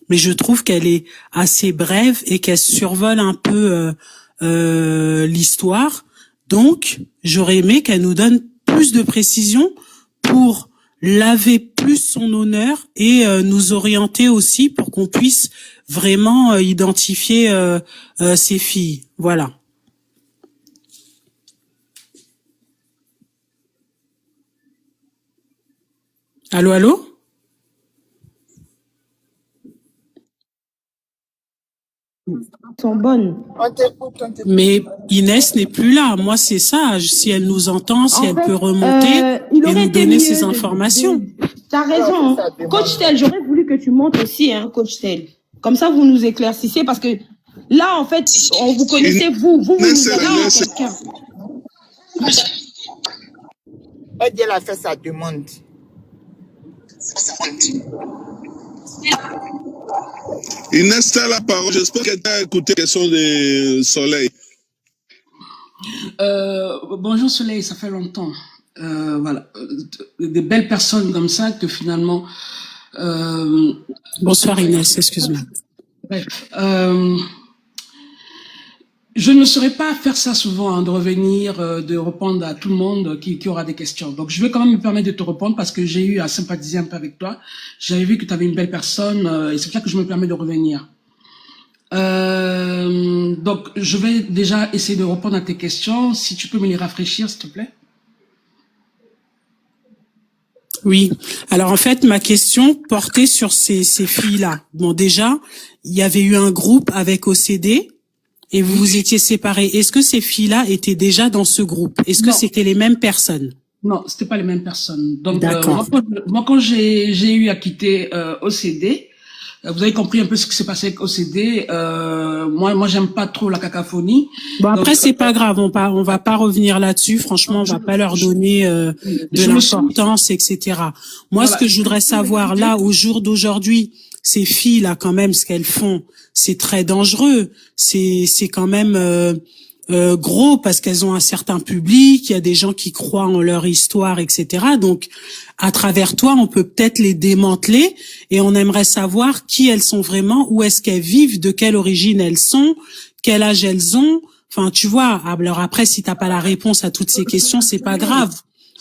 mais je trouve qu'elle est assez brève et qu'elle survole un peu l'histoire. Donc, j'aurais aimé qu'elle nous donne plus de précision pour laver plus son honneur et nous orienter aussi pour qu'on puisse vraiment identifier ces filles. Voilà. Allô, allô? Sont bonnes. On t'écoute, on t'écoute. Mais Inès n'est plus là. Moi, c'est ça. Si elle nous entend, si elle peut remonter il et aurait nous été donner mieux ces informations. T'as raison. Hein. Coach Tel, j'aurais voulu que tu montes aussi, hein, Coach Tel. Comme ça, vous nous éclaircissez parce que là, en fait, on vous connaissez, vous nous avez quelqu'un. Elle a fait sa demande. Inès, t'as la parole. J'espère que tu as écouté les questions de Soleil. Bonjour Soleil, ça fait longtemps. Voilà, des belles personnes comme ça que finalement. Bonsoir Inès, excuse-moi. Bref, je ne saurais pas faire ça souvent, hein, de revenir, de répondre à tout le monde qui aura des questions. Donc, je vais quand même me permettre de te répondre parce que j'ai eu à sympathiser un peu avec toi. J'avais vu que tu avais une belle personne et c'est pour ça que je me permets de revenir. Donc, je vais déjà essayer de répondre à tes questions. Si tu peux me les rafraîchir, s'il te plaît. Oui. Alors en fait, ma question portait sur ces filles-là. Bon, déjà, il y avait eu un groupe avec OCD et vous vous étiez séparés. Est-ce que ces filles-là étaient déjà dans ce groupe? Est-ce que c'était les mêmes personnes? Non, c'était pas les mêmes personnes. Donc, D'accord. Moi, quand j'ai eu à quitter OCD, vous avez compris un peu ce qui s'est passé avec OCD. Moi, j'aime pas trop la cacophonie. Bon, après, c'est pas grave. On va pas revenir là-dessus. Franchement, on va pas leur donner de l'importance, etc. Moi, Voilà. ce que je voudrais savoir là, au jour d'aujourd'hui, ces filles-là, quand même, ce qu'elles font, c'est très dangereux. C'est quand même gros parce qu'elles ont un certain public. Il y a des gens qui croient en leur histoire, etc. Donc, à travers toi, on peut peut-être les démanteler et on aimerait savoir qui elles sont vraiment, où est-ce qu'elles vivent, de quelle origine elles sont, quel âge elles ont. Enfin, tu vois. Alors après, si t'as pas la réponse à toutes ces questions, c'est pas grave.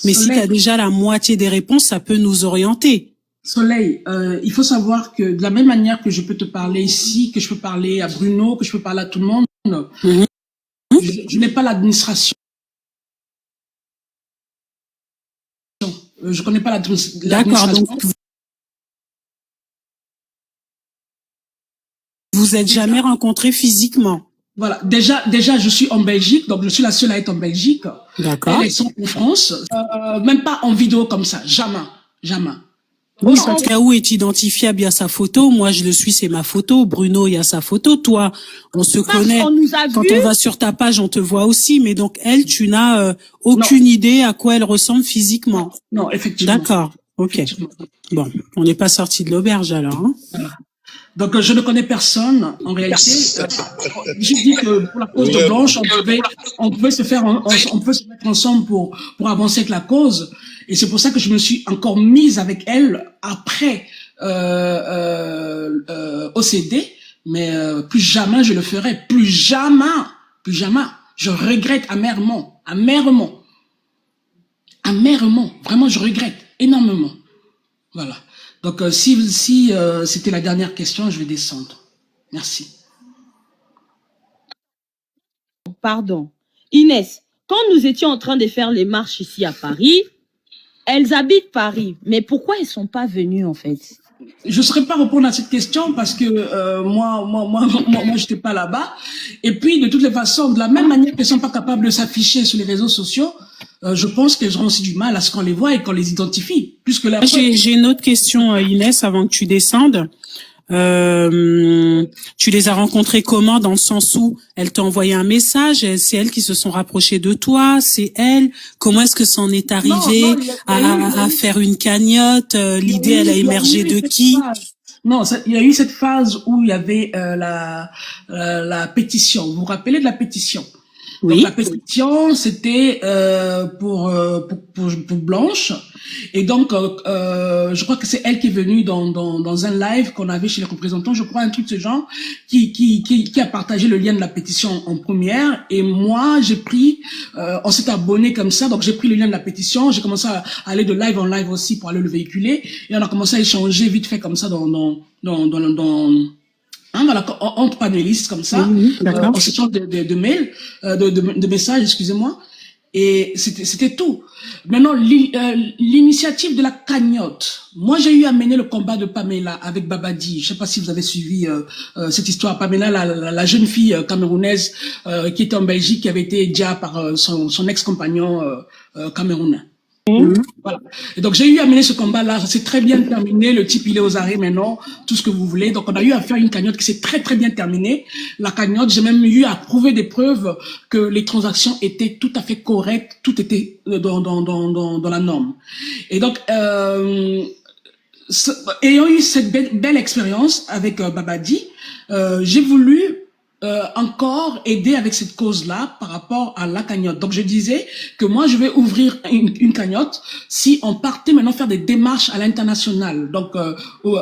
Mais si tu as déjà la moitié des réponses, ça peut nous orienter. Soleil, il faut savoir que de la même manière que je peux te parler ici, que je peux parler à Bruno, que je peux parler à tout le monde, je n'ai pas l'administration. Je connais pas l'administration. D'accord, donc vous êtes jamais rencontrés physiquement. Voilà, déjà, je suis en Belgique, donc je suis la seule à être en Belgique. D'accord. Elles sont en France, même pas en vidéo comme ça, jamais. Oui, parce qu'Aou est identifiable, il y a sa photo. Moi, je le suis, c'est ma photo. Bruno, il y a sa photo. Toi, on se connaît. Quand on va sur ta page, on te voit aussi. Mais donc, elle, tu n'as aucune idée à quoi elle ressemble physiquement. Non, effectivement. D'accord. Ok. Bon, on n'est pas sorti de l'auberge alors. Hein. Voilà. Donc, je ne connais personne, en réalité. J'ai dit que pour la cause de Blanche, on pouvait se mettre ensemble pour avancer avec la cause. Et c'est pour ça que je me suis encore mise avec elle après OCD. Mais plus jamais je le ferai. Plus jamais. Je regrette amèrement. Vraiment, je regrette énormément. Voilà. Donc, si c'était la dernière question, je vais descendre. Merci. Pardon. Inès, quand nous étions en train de faire les marches ici à Paris, elles habitent Paris. Mais pourquoi elles ne sont pas venues, en fait? Je ne saurais pas répondre à cette question parce que moi, je n'étais pas là-bas. Et puis, de toutes les façons, de la même manière qu'elles ne sont pas capables de s'afficher sur les réseaux sociaux, je pense qu'elles auront aussi du mal à ce qu'on les voit et qu'on les identifie. Puisque j'ai une autre question, Inès, avant que tu descendes. Tu les as rencontrées comment, dans le sens où elle t'a envoyé un message, c'est elles qui se sont rapprochées de toi, c'est elle. Comment est-ce que ça en est arrivé à faire une cagnotte? L'idée, elle a émergé de qui? Non, il y a eu cette phase où il y avait la pétition. Vous vous rappelez de la pétition? Oui. Donc, la pétition, c'était pour Blanche. Et donc, je crois que c'est elle qui est venue dans un live qu'on avait chez les représentants, je crois, un truc de ce genre, qui a partagé le lien de la pétition en première. Et moi, j'ai pris, on s'est abonné comme ça, donc j'ai pris le lien de la pétition, j'ai commencé à aller de live en live aussi pour aller le véhiculer. Et on a commencé à échanger vite fait comme ça voilà, entre panélistes comme ça, on s'échange de mails, de messages, excusez-moi, et c'était tout. Maintenant, l'initiative de la cagnotte. Moi, j'ai eu à mener le combat de Pamela avec Babadi. Je sais pas si vous avez suivi cette histoire. Pamela, la jeune fille camerounaise qui était en Belgique, qui avait été déjà par son ex-compagnon camerounais. Voilà. Et donc j'ai eu à mener ce combat-là, ça s'est très bien terminé, le type il est aux arrêts maintenant, tout ce que vous voulez. Donc on a eu à faire une cagnotte qui s'est très très bien terminée. La cagnotte, j'ai même eu à prouver des preuves que les transactions étaient tout à fait correctes, tout était dans la norme. Et donc ayant eu cette belle expérience avec Babadi, j'ai voulu encore aider avec cette cause-là par rapport à la cagnotte. Donc je disais que moi je vais ouvrir une cagnotte si on partait maintenant faire des démarches à l'international, donc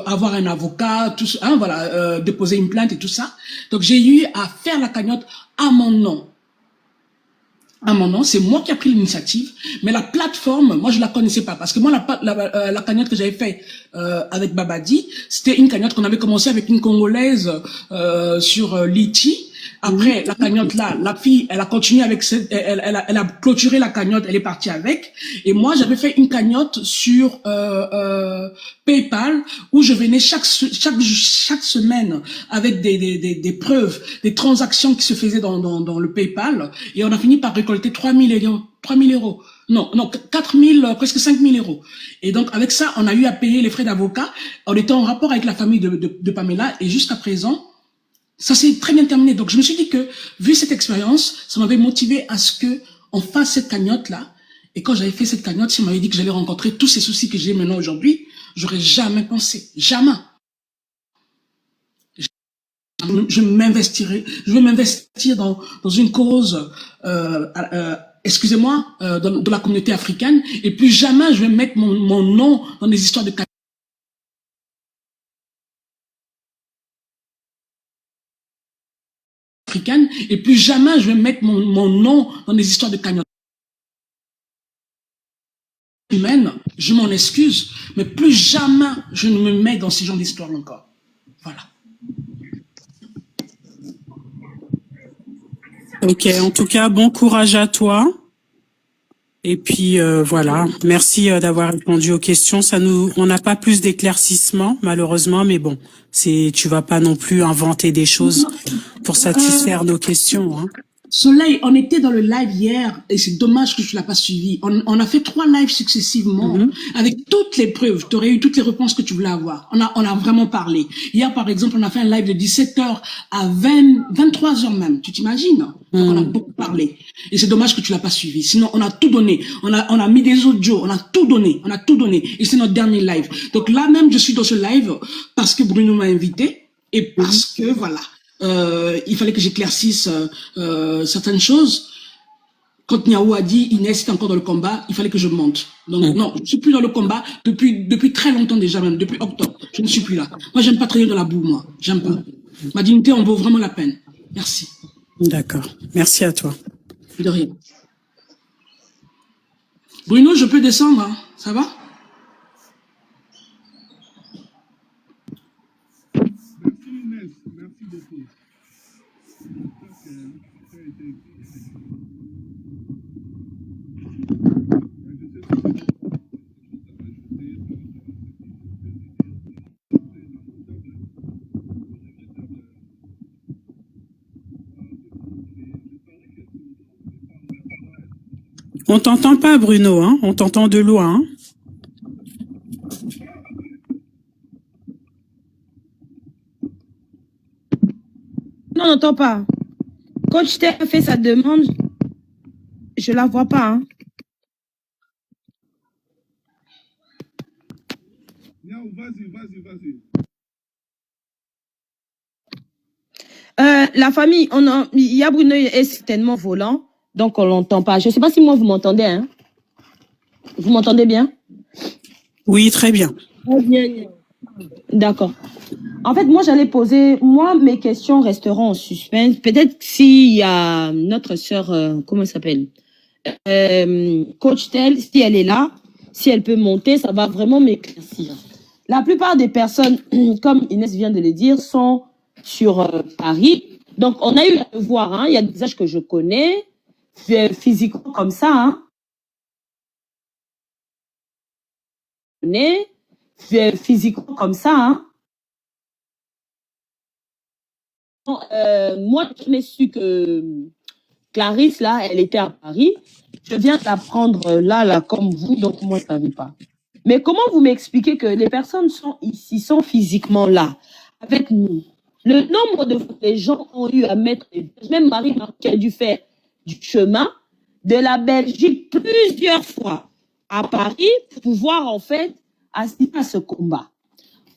avoir un avocat, tout ça, voilà, déposer une plainte et tout ça. Donc j'ai eu à faire la cagnotte à mon nom. À mon nom, c'est moi qui ai pris l'initiative, mais la plateforme, moi je la connaissais pas, parce que moi la cagnotte que j'avais fait avec Babadi, c'était une cagnotte qu'on avait commencé avec une Congolaise sur Litchi. Après la cagnotte là, la fille, elle a continué avec elle a clôturé la cagnotte, elle est partie avec. Et moi j'avais fait une cagnotte sur PayPal où je venais chaque semaine avec des preuves, des transactions qui se faisaient dans le PayPal, et on a fini par récolter 3 000 euros. Non, 4 000, presque 5 000 euros. Et donc, avec ça, on a eu à payer les frais d'avocat. On était en rapport avec la famille de Pamela, et jusqu'à présent, ça s'est très bien terminé. Donc, je me suis dit que, vu cette expérience, ça m'avait motivé à ce que on fasse cette cagnotte-là. Et quand j'avais fait cette cagnotte, si on m'avait dit que j'allais rencontrer tous ces soucis que j'ai maintenant aujourd'hui, j'aurais jamais pensé. Jamais. Je vais m'investir dans une cause, excusez-moi, de la communauté africaine, et plus jamais je vais mettre mon nom dans des histoires de africaine, et plus jamais je vais mettre mon nom dans des histoires de cagnotte. humaine, je m'en excuse, mais plus jamais je ne me mets dans ce genre d'histoire encore. Voilà. Ok, en tout cas, bon courage à toi. Et puis voilà, merci d'avoir répondu aux questions. On n'a pas plus d'éclaircissement malheureusement, mais bon, tu vas pas non plus inventer des choses pour satisfaire nos questions. Hein. Soleil, on était dans le live hier et c'est dommage que tu l'as pas suivi. On a fait 3 lives successivement avec toutes les preuves. Tu aurais eu toutes les réponses que tu voulais avoir. On a vraiment parlé. Hier, par exemple, on a fait un live de 17h à 23h même. Tu t'imagines? Donc, on a beaucoup parlé. Et c'est dommage que tu l'as pas suivi. Sinon, on a tout donné. On a mis des audios. On a tout donné. On a tout donné. Et c'est notre dernier live. Donc là même, je suis dans ce live parce que Bruno m'a invité et parce que voilà. Il fallait que j'éclaircisse certaines choses. Quand Niaou a dit Inès est encore dans le combat, il fallait que je monte. Donc non, je suis plus dans le combat depuis très longtemps déjà, même depuis octobre. Je ne suis plus là. Moi, j'aime pas travailler dans la boue, moi. J'aime pas. Ma dignité en vaut vraiment la peine. Merci. D'accord. Merci à toi. De rien. Bruno, je peux descendre, hein? Ça va? On t'entend pas, Bruno, hein? On t'entend de loin. Hein? Non, on n'entend pas. Coach T a fait sa demande. Je la vois pas. Hein. La famille, il y a Bruno est certainement volant, donc on l'entend pas. Je ne sais pas si moi vous m'entendez. Hein. Vous m'entendez bien? Oui, très bien. Très bien. D'accord. En fait, moi, j'allais poser... Moi, mes questions resteront en suspense. Peut-être s'il y a notre sœur... comment elle s'appelle Coach Tel, si elle est là, si elle peut monter, ça va vraiment m'éclaircir. La plupart des personnes, comme Inès vient de le dire, sont sur Paris. Donc, on a eu à le voir. Hein. Il y a des visages que je connais, physiquement comme ça. Hein. Physiquement comme ça. Hein. Moi, je n'ai su que Clarisse, là, elle était à Paris. Je viens d'apprendre là, comme vous, donc moi, je ne savais pas. Mais comment vous m'expliquez que les personnes sont ici, sont physiquement là, avec nous? Le nombre de fois que les gens ont eu à mettre, même Marie qui a dû faire du chemin de la Belgique plusieurs fois à Paris pour pouvoir, en fait, assister à ce combat.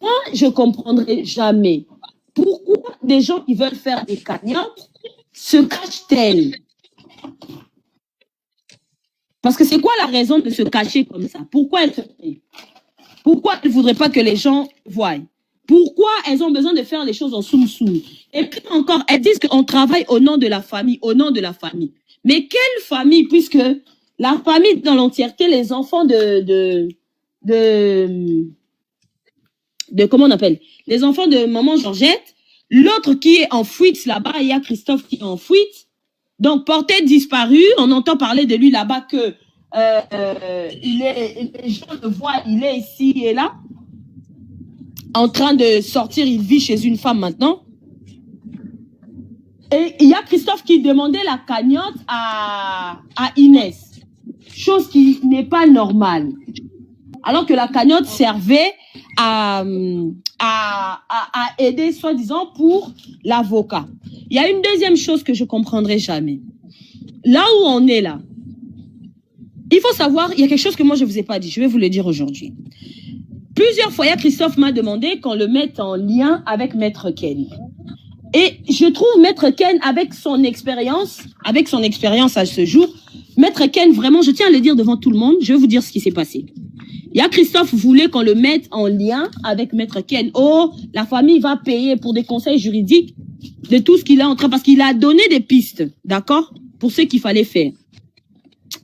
Moi, je ne comprendrai jamais pourquoi des gens qui veulent faire des cagnottes se cachent-elles? Parce que c'est quoi la raison de se cacher comme ça? Pourquoi elles se cachent? Pourquoi elles ne voudraient pas que les gens voient? Pourquoi elles ont besoin de faire les choses en soum-soum? Et puis encore, elles disent qu'on travaille au nom de la famille, au nom de la famille. Mais quelle famille? Puisque la famille dans l'entièreté, les enfants de comment on appelle? Les enfants de maman Georgette, l'autre qui est en fuite là-bas, il y a Christophe qui est en fuite. Donc, porté disparu, on entend parler de lui là-bas que les gens le voient, il est ici et là, en train de sortir, il vit chez une femme maintenant. Et il y a Christophe qui demandait la cagnotte à Inès, chose qui n'est pas normale. Alors que la cagnotte servait à aider, soi-disant, pour l'avocat. Il y a une deuxième chose que je ne comprendrai jamais. Là où on est là, il faut savoir, il y a quelque chose que moi je ne vous ai pas dit, je vais vous le dire aujourd'hui. Plusieurs fois, Christophe m'a demandé qu'on le mette en lien avec Maître Ken. Et je trouve Maître Ken, avec son expérience à ce jour, Maître Ken, vraiment, je tiens à le dire devant tout le monde, je vais vous dire ce qui s'est passé. Christophe voulait qu'on le mette en lien avec Maître Ken. Oh, la famille va payer pour des conseils juridiques de tout ce qu'il est en train, parce qu'il a donné des pistes, d'accord, pour ce qu'il fallait faire.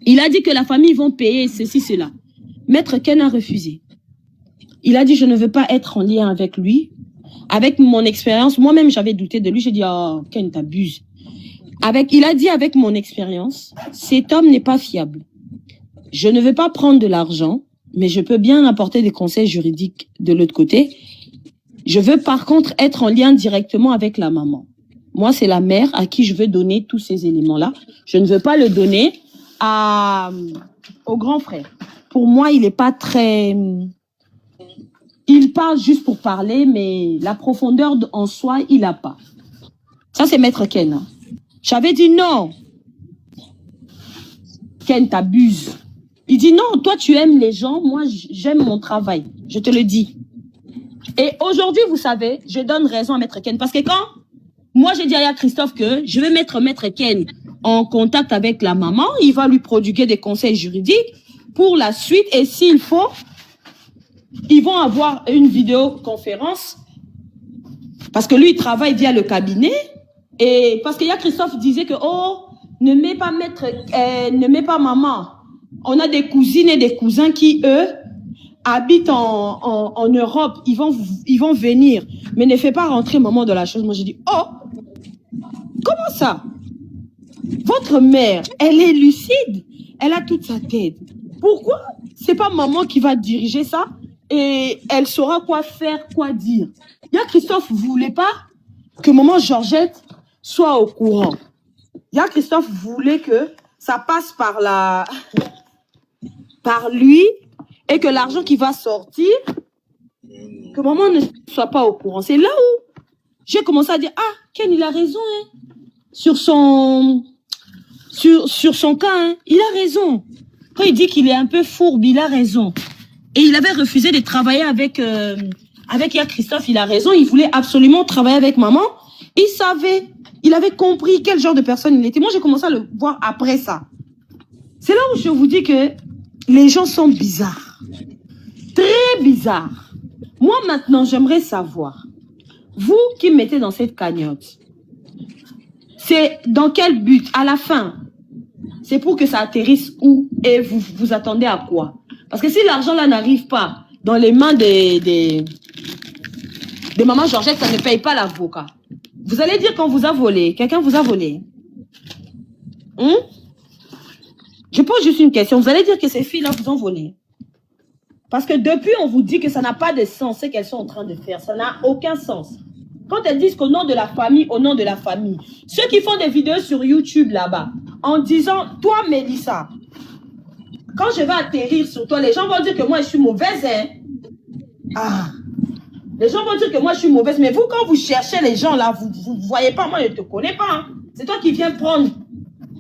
Il a dit que la famille va payer ceci, cela. Maître Ken a refusé. Il a dit, je ne veux pas être en lien avec lui. Avec mon expérience, moi-même, j'avais douté de lui. J'ai dit, oh, Ken, t'abuses. Il a dit, avec mon expérience, cet homme n'est pas fiable. Je ne veux pas prendre de l'argent, mais je peux bien apporter des conseils juridiques de l'autre côté. Je veux par contre être en lien directement avec la maman. Moi, c'est la mère à qui je veux donner tous ces éléments-là. Je ne veux pas le donner au grand frère. Pour moi, il n'est pas très... Il parle juste pour parler, mais la profondeur en soi, il n'a pas. Ça, c'est Maître Ken. Hein. J'avais dit non. Ken, t'abuses. Il dit non, toi, tu aimes les gens. Moi, j'aime mon travail. Je te le dis. Et aujourd'hui, vous savez, je donne raison à Maître Ken. Parce que quand moi, j'ai dit à Christophe que je vais mettre Maître Ken en contact avec la maman, il va lui prodiguer des conseils juridiques pour la suite. Et s'il faut, ils vont avoir une vidéoconférence. Parce que lui, il travaille via le cabinet. Et parce que Christophe disait que, oh, ne mets pas maman. On a des cousines et des cousins qui, eux, habitent en Europe. Ils vont venir. Mais ne fais pas rentrer maman dans la chose. Moi, j'ai dit, oh, comment ça? Votre mère, elle est lucide. Elle a toute sa tête. Pourquoi c'est pas maman qui va diriger ça? Et elle saura quoi faire, quoi dire. Christophe voulait pas que maman Georgette soit au courant. Christophe voulait que ça passe par lui et que l'argent qui va sortir, que maman ne soit pas au courant. C'est là où j'ai commencé à dire, ah, Ken, il a raison, hein, sur son cas, hein, il a raison. Quand il dit qu'il est un peu fourbe, il a raison. Et il avait refusé de travailler avec Christophe, il a raison, il voulait absolument travailler avec maman. Il savait, il avait compris quel genre de personne il était. Moi, j'ai commencé à le voir après ça. C'est là où je vous dis que les gens sont bizarres. Très bizarres. Moi, maintenant, j'aimerais savoir, vous qui mettez dans cette cagnotte, c'est dans quel but? À la fin, c'est pour que ça atterrisse où? Et vous attendez à quoi? Parce que si l'argent là n'arrive pas dans les mains de maman Georgette, ça ne paye pas l'avocat. Vous allez dire qu'on vous a volé. Quelqu'un vous a volé. Je pose juste une question. Vous allez dire que ces filles-là vous ont volé. Parce que depuis, on vous dit que ça n'a pas de sens, ce qu'elles sont en train de faire. Ça n'a aucun sens. Quand elles disent qu'au nom de la famille, au nom de la famille. Ceux qui font des vidéos sur YouTube là-bas, en disant, toi, Mélissa, quand je vais atterrir sur toi, les gens vont dire que moi, je suis mauvaise. Hein? Ah. Les gens vont dire que moi, je suis mauvaise. Mais vous, quand vous cherchez les gens là, vous ne voyez pas. Moi, je ne te connais pas. Hein? C'est toi qui viens prendre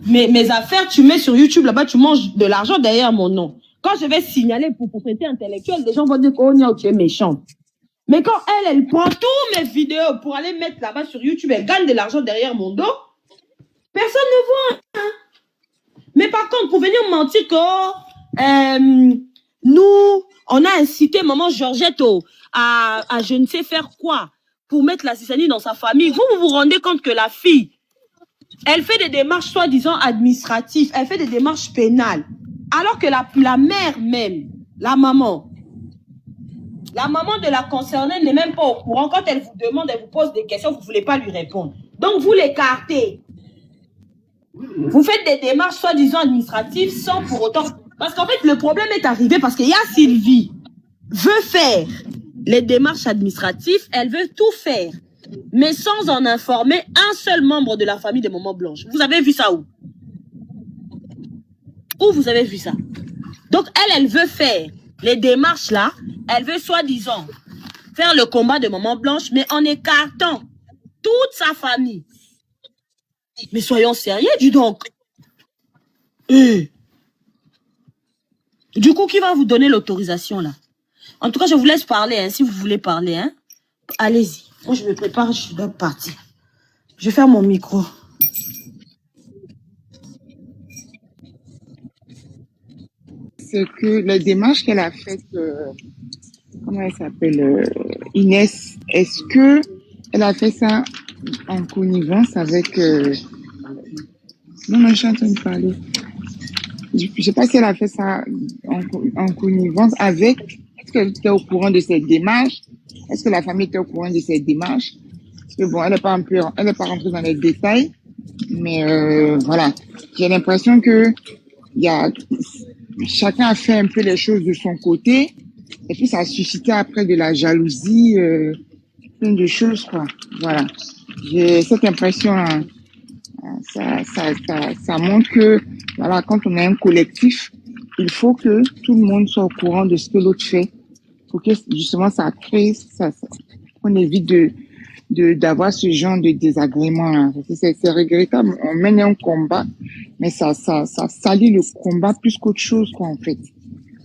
mes affaires. Tu mets sur YouTube là-bas, tu manges de l'argent derrière mon nom. Quand je vais signaler pour propriété intellectuelle, les gens vont dire que tu es méchante. Mais quand elle prend toutes mes vidéos pour aller mettre là-bas sur YouTube, elle gagne de l'argent derrière mon dos, personne ne voit. Hein? Mais par contre, pour venir mentir que nous, on a incité maman Georgette à je ne sais faire quoi pour mettre la cicéanie dans sa famille, vous vous rendez compte que la fille, elle fait des démarches soi-disant administratives, elle fait des démarches pénales, alors que la mère même, la maman de la concernée n'est même pas au courant. Quand elle vous demande, elle vous pose des questions, vous ne voulez pas lui répondre. Donc, vous l'écartez. Vous faites des démarches soi-disant administratives sans pour autant... Parce qu'en fait, le problème est arrivé parce qu'il y a Sylvie veut faire les démarches administratives, elle veut tout faire, mais sans en informer un seul membre de la famille de Maman Blanche. Vous avez vu ça où? Où vous avez vu ça? Donc, elle veut faire les démarches là, elle veut soi-disant faire le combat de Maman Blanche, mais en écartant toute sa famille. Mais soyons sérieux, dis donc. Du coup, qui va vous donner l'autorisation là? En tout cas, je vous laisse parler, hein, si vous voulez parler. Hein. Allez-y. Moi, je me prépare, je dois partir. Je vais faire mon micro. C'est que la démarche qu'elle a faite, comment elle s'appelle, Inès, est-ce que elle a fait ça en connivence avec... Non, je suis en train de parler. Je sais pas si elle a fait ça en connivence avec. Est-ce qu'elle était au courant de cette démarche? Est-ce que la famille était au courant de cette démarche? Parce que bon, elle n'est pas rentrée dans les détails, mais voilà. J'ai l'impression que chacun a fait un peu les choses de son côté, et puis ça a suscité après de la jalousie, plein de choses, quoi. Voilà. J'ai cette impression, hein. Ça montre que, voilà, quand on est un collectif, il faut que tout le monde soit au courant de ce que l'autre fait, pour que justement ça crée, qu'on évite d'avoir ce genre de désagrément, là. C'est regrettable. On mène un combat, mais ça salit le combat plus qu'autre chose, quoi, en fait.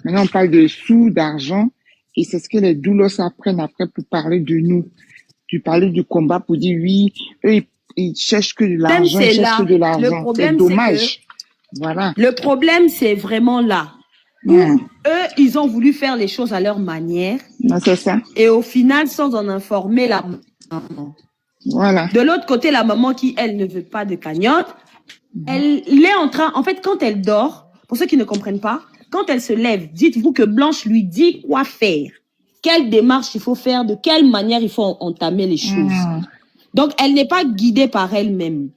Maintenant, on parle de sous, d'argent, et c'est ce que les doulos apprennent après pour parler de nous. Tu parlais du combat pour dire oui, eux, ils cherchent que de l'argent, ils cherchent que de l'argent. C'est dommage. Voilà. Le problème, c'est vraiment là. Eux, ils ont voulu faire les choses à leur manière. C'est ça. Et au final, sans en informer la maman. Voilà. De l'autre côté, la maman qui, elle, ne veut pas de cagnotte, elle est en train, en fait, quand elle dort, pour ceux qui ne comprennent pas, quand elle se lève, dites-vous que Blanche lui dit quoi faire, quelle démarche il faut faire, de quelle manière il faut entamer les choses. Donc, elle n'est pas guidée par elle-même.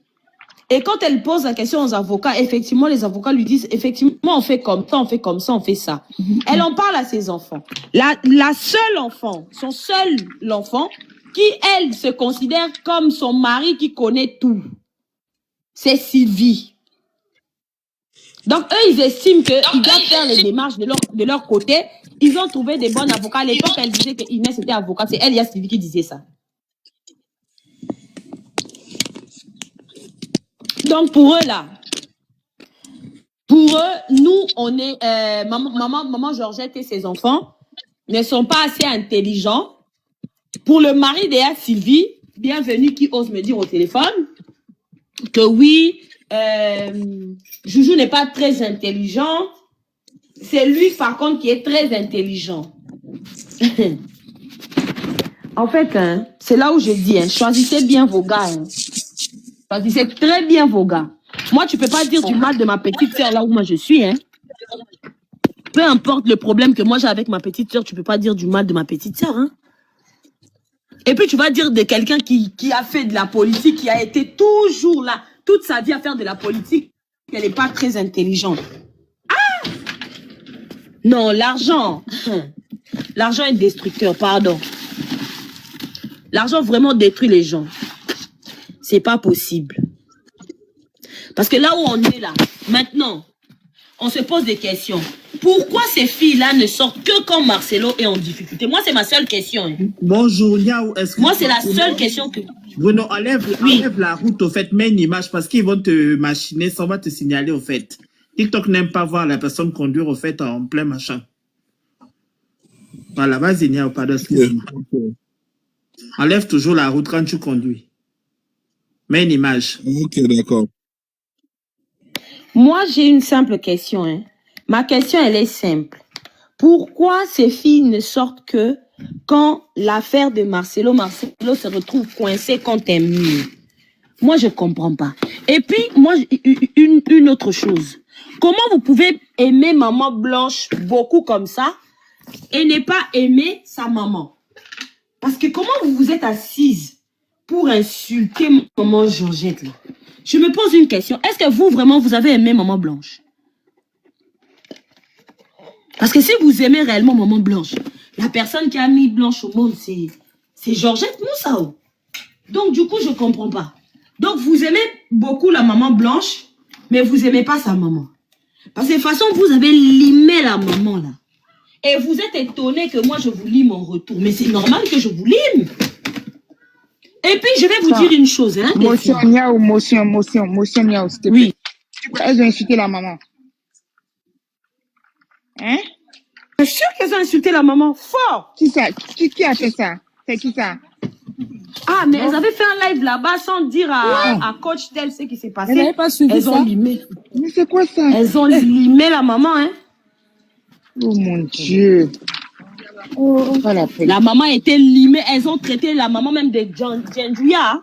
Et quand elle pose la question aux avocats, effectivement, les avocats lui disent, effectivement, on fait comme ça, on fait comme ça, on fait ça. Elle en parle à ses enfants. La seule enfant, son seul enfant, qui, elle, se considère comme son mari qui connaît tout, c'est Sylvie. Donc, eux, ils estiment qu'ils doivent faire les démarches de leur côté. Ils ont trouvé des bons avocats. À l'époque, elle disait que Inès était avocate. C'est elle, il y a Sylvie qui disait ça. Donc, pour eux, là, nous, on est... maman Georgette et ses enfants ne sont pas assez intelligents. Pour le mari d'Ea Sylvie, bienvenue, qui ose me dire au téléphone que oui, Joujou n'est pas très intelligent. C'est lui, par contre, qui est très intelligent. En fait, hein, c'est là où je dis, hein, choisissez bien vos gars. Hein. Choisissez très bien vos gars. Moi, tu peux pas dire du mal de ma petite sœur là où moi je suis. Hein. Peu importe le problème que moi j'ai avec ma petite sœur, tu peux pas dire du mal de ma petite sœur. Hein. Et puis tu vas dire de quelqu'un qui a fait de la politique, qui a été toujours là, toute sa vie à faire de la politique, qu'elle n'est pas très intelligente. Ah! Non, l'argent. L'argent est destructeur, pardon. L'argent vraiment détruit les gens. C'est pas possible. Parce que là où on est là, maintenant, on se pose des questions. Pourquoi ces filles-là ne sortent que quand Marcelo est en difficulté? Moi, c'est ma seule question. Hein. Bonjour, Niaou. Moi, c'est la seule question que... Bruno, enlève la route, au fait, mets une image parce qu'ils vont te machiner, ça va te signaler, au fait. TikTok n'aime pas voir la personne conduire, au fait, en plein machin. Voilà, vas-y, Niaou, pardon. Enlève toujours la route quand tu conduis. Mets une image. Ok, d'accord. Moi, j'ai une simple question. Hein. Ma question, elle est simple. Pourquoi ces filles ne sortent que quand l'affaire de Marcelo se retrouve coincé contre un mur? Moi, je ne comprends pas. Et puis, moi, une autre chose. Comment vous pouvez aimer maman Blanche beaucoup comme ça et ne pas aimer sa maman? Parce que comment vous vous êtes assise pour insulter maman Georgette là? Je me pose une question. Est-ce que vous, vraiment, vous avez aimé maman Blanche? Parce que si vous aimez réellement maman Blanche, la personne qui a mis Blanche au monde, c'est Georgette Moussa. Donc, du coup, je ne comprends pas. Donc, vous aimez beaucoup la maman Blanche, mais vous n'aimez pas sa maman. Parce que de toute façon, vous avez limé la maman, là. Et vous êtes étonné que moi, je vous lime en retour. Mais c'est normal que je vous lime. Et puis, je vais vous dire une chose. Hein, motion, Niaou, s'il te plaît. Oui. Elles ont insulté la maman. Hein? Je suis sûre qu'elles ont insulté la maman fort. Qui ça? Qui a fait ça? C'est qui ça? Ah, mais elles avaient fait un live là-bas sans dire à Coach Tel ce qui s'est passé. Elle n'avait pas suivi elles ça. Ont limé. Mais c'est quoi ça? Elles ont limé la maman, hein. Oh mon Dieu. Voilà, la maman était limée. Elles ont traité la maman même de Djandjouya.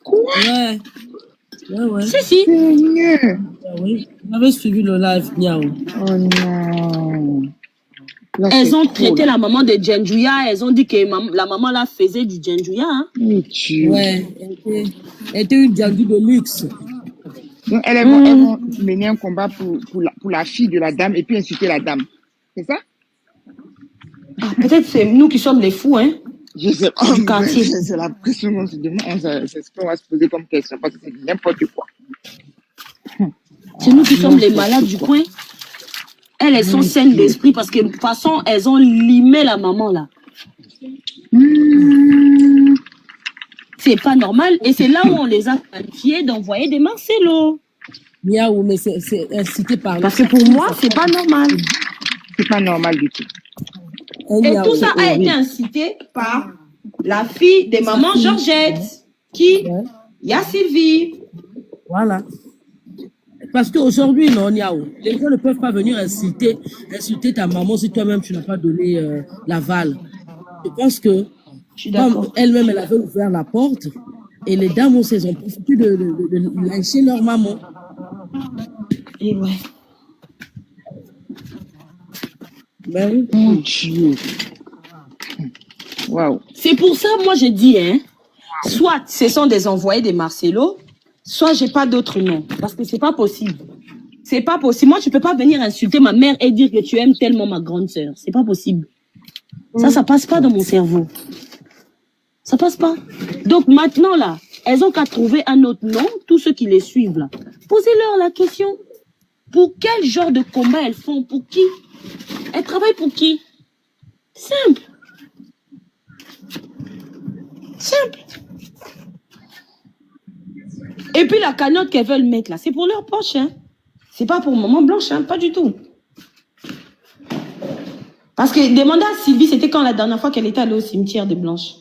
Quoi? Ouais. Ouais. Si, si. Seigneur. Oui. Vous avez suivi le live, Niao. Oh non. Là, Elles c'est ont trop, traité là. la maman de Djendjouya. Elles ont dit que la maman là faisait du Djendjouya. Hein. Oh Dieu. Ouais, elle était une Djandou de luxe. Donc, elles vont mener un combat pour la fille de la dame et puis insulter la dame. C'est ça? Ah, peut-être c'est nous qui sommes les fous, hein. Je sais pas. Du quartier. C'est la question qu'on se demande. C'est ce qu'on va se poser comme question parce que c'est n'importe quoi. C'est nous qui sommes les malades du coin. Elles sont saines d'esprit parce que de toute façon, elles ont limé la maman là. C'est pas normal. Et c'est là où on les a qualifiés d'envoyer des Marcelo. Miaou, mais c'est incité par... Parce que pour moi, c'est pas normal. C'est pas normal du tout. Et tout ça a été incité par la fille des mamans Georgette, qui, il y a Sylvie. Voilà. Parce qu'aujourd'hui, non, Niao, les gens ne peuvent pas venir insulter ta maman si toi-même tu n'as pas donné l'aval. Je pense que, comme elle-même, elle avait ouvert la porte, et les dames ont profité de lyncher leur maman. Et ouais. Ben oui. Mon Dieu. Waouh. C'est pour ça, moi, je dis, hein, soit ce sont des envoyés des Marcelo, soit j'ai pas d'autre nom. Parce que c'est pas possible. C'est pas possible. Moi, tu peux pas venir insulter ma mère et dire que tu aimes tellement ma grande sœur. C'est pas possible. Ça passe pas dans mon cerveau. Ça passe pas. Donc maintenant, là, elles ont qu'à trouver un autre nom, tous ceux qui les suivent, là. Posez-leur la question. Pour quel genre de combat elles font? Pour qui? Elles travaillent pour qui? Simple. Simple. Et puis la cagnotte qu'elles veulent mettre là, c'est pour leur poche, hein. C'est pas pour maman Blanche, hein, pas du tout. Parce que demander à Sylvie, c'était quand la dernière fois qu'elle était allée au cimetière de Blanche.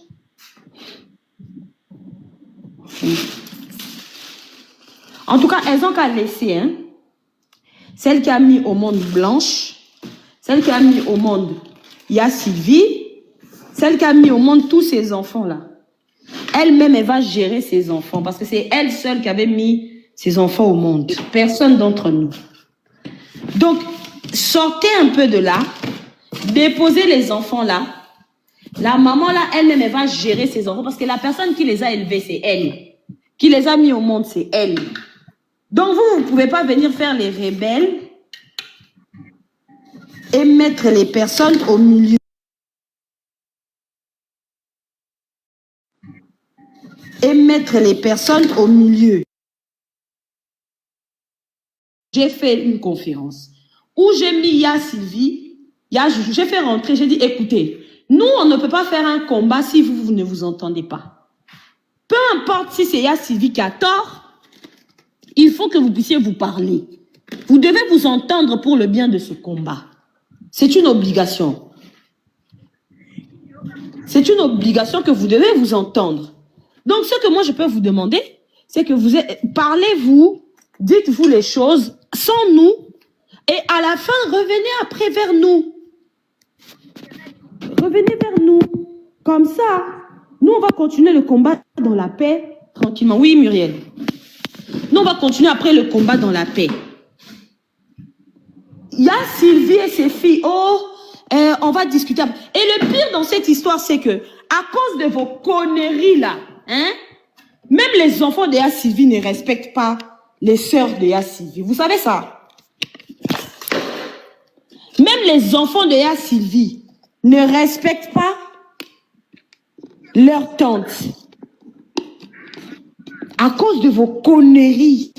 En tout cas, elles ont qu'à laisser, hein. Celle qui a mis au monde Blanche, celle qui a mis au monde, il y a Sylvie, celle qui a mis au monde tous ces enfants-là. Elle-même, elle va gérer ses enfants parce que c'est elle seule qui avait mis ses enfants au monde. Personne d'entre nous. Donc, sortez un peu de là, déposez les enfants là. La maman là, elle-même, elle va gérer ses enfants parce que la personne qui les a élevés, c'est elle. Qui les a mis au monde, c'est elle. Donc, vous ne pouvez pas venir faire les rebelles et mettre les personnes au milieu. Et mettre les personnes au milieu. J'ai fait une conférence où j'ai mis Ya Sylvie, j'ai fait rentrer, j'ai dit, écoutez, nous, on ne peut pas faire un combat si vous ne vous entendez pas. Peu importe si c'est Ya Sylvie qui a tort, il faut que vous puissiez vous parler. Vous devez vous entendre pour le bien de ce combat. C'est une obligation. C'est une obligation que vous devez vous entendre. Donc, ce que moi, je peux vous demander, c'est que vous parlez-vous, dites-vous les choses sans nous, et à la fin, revenez après vers nous. Revenez vers nous. Comme ça, nous, on va continuer le combat dans la paix, tranquillement. Oui, Muriel. Nous, on va continuer après le combat dans la paix. Il y a Sylvie et ses filles. Oh, on va discuter. Et le pire dans cette histoire, c'est que, à cause de vos conneries là, hein, même les enfants de Ya Sylvie ne respectent pas les sœurs de Ya Sylvie. Vous savez ça? Même les enfants de Ya Sylvie ne respectent pas leur tante. À cause de vos conneries.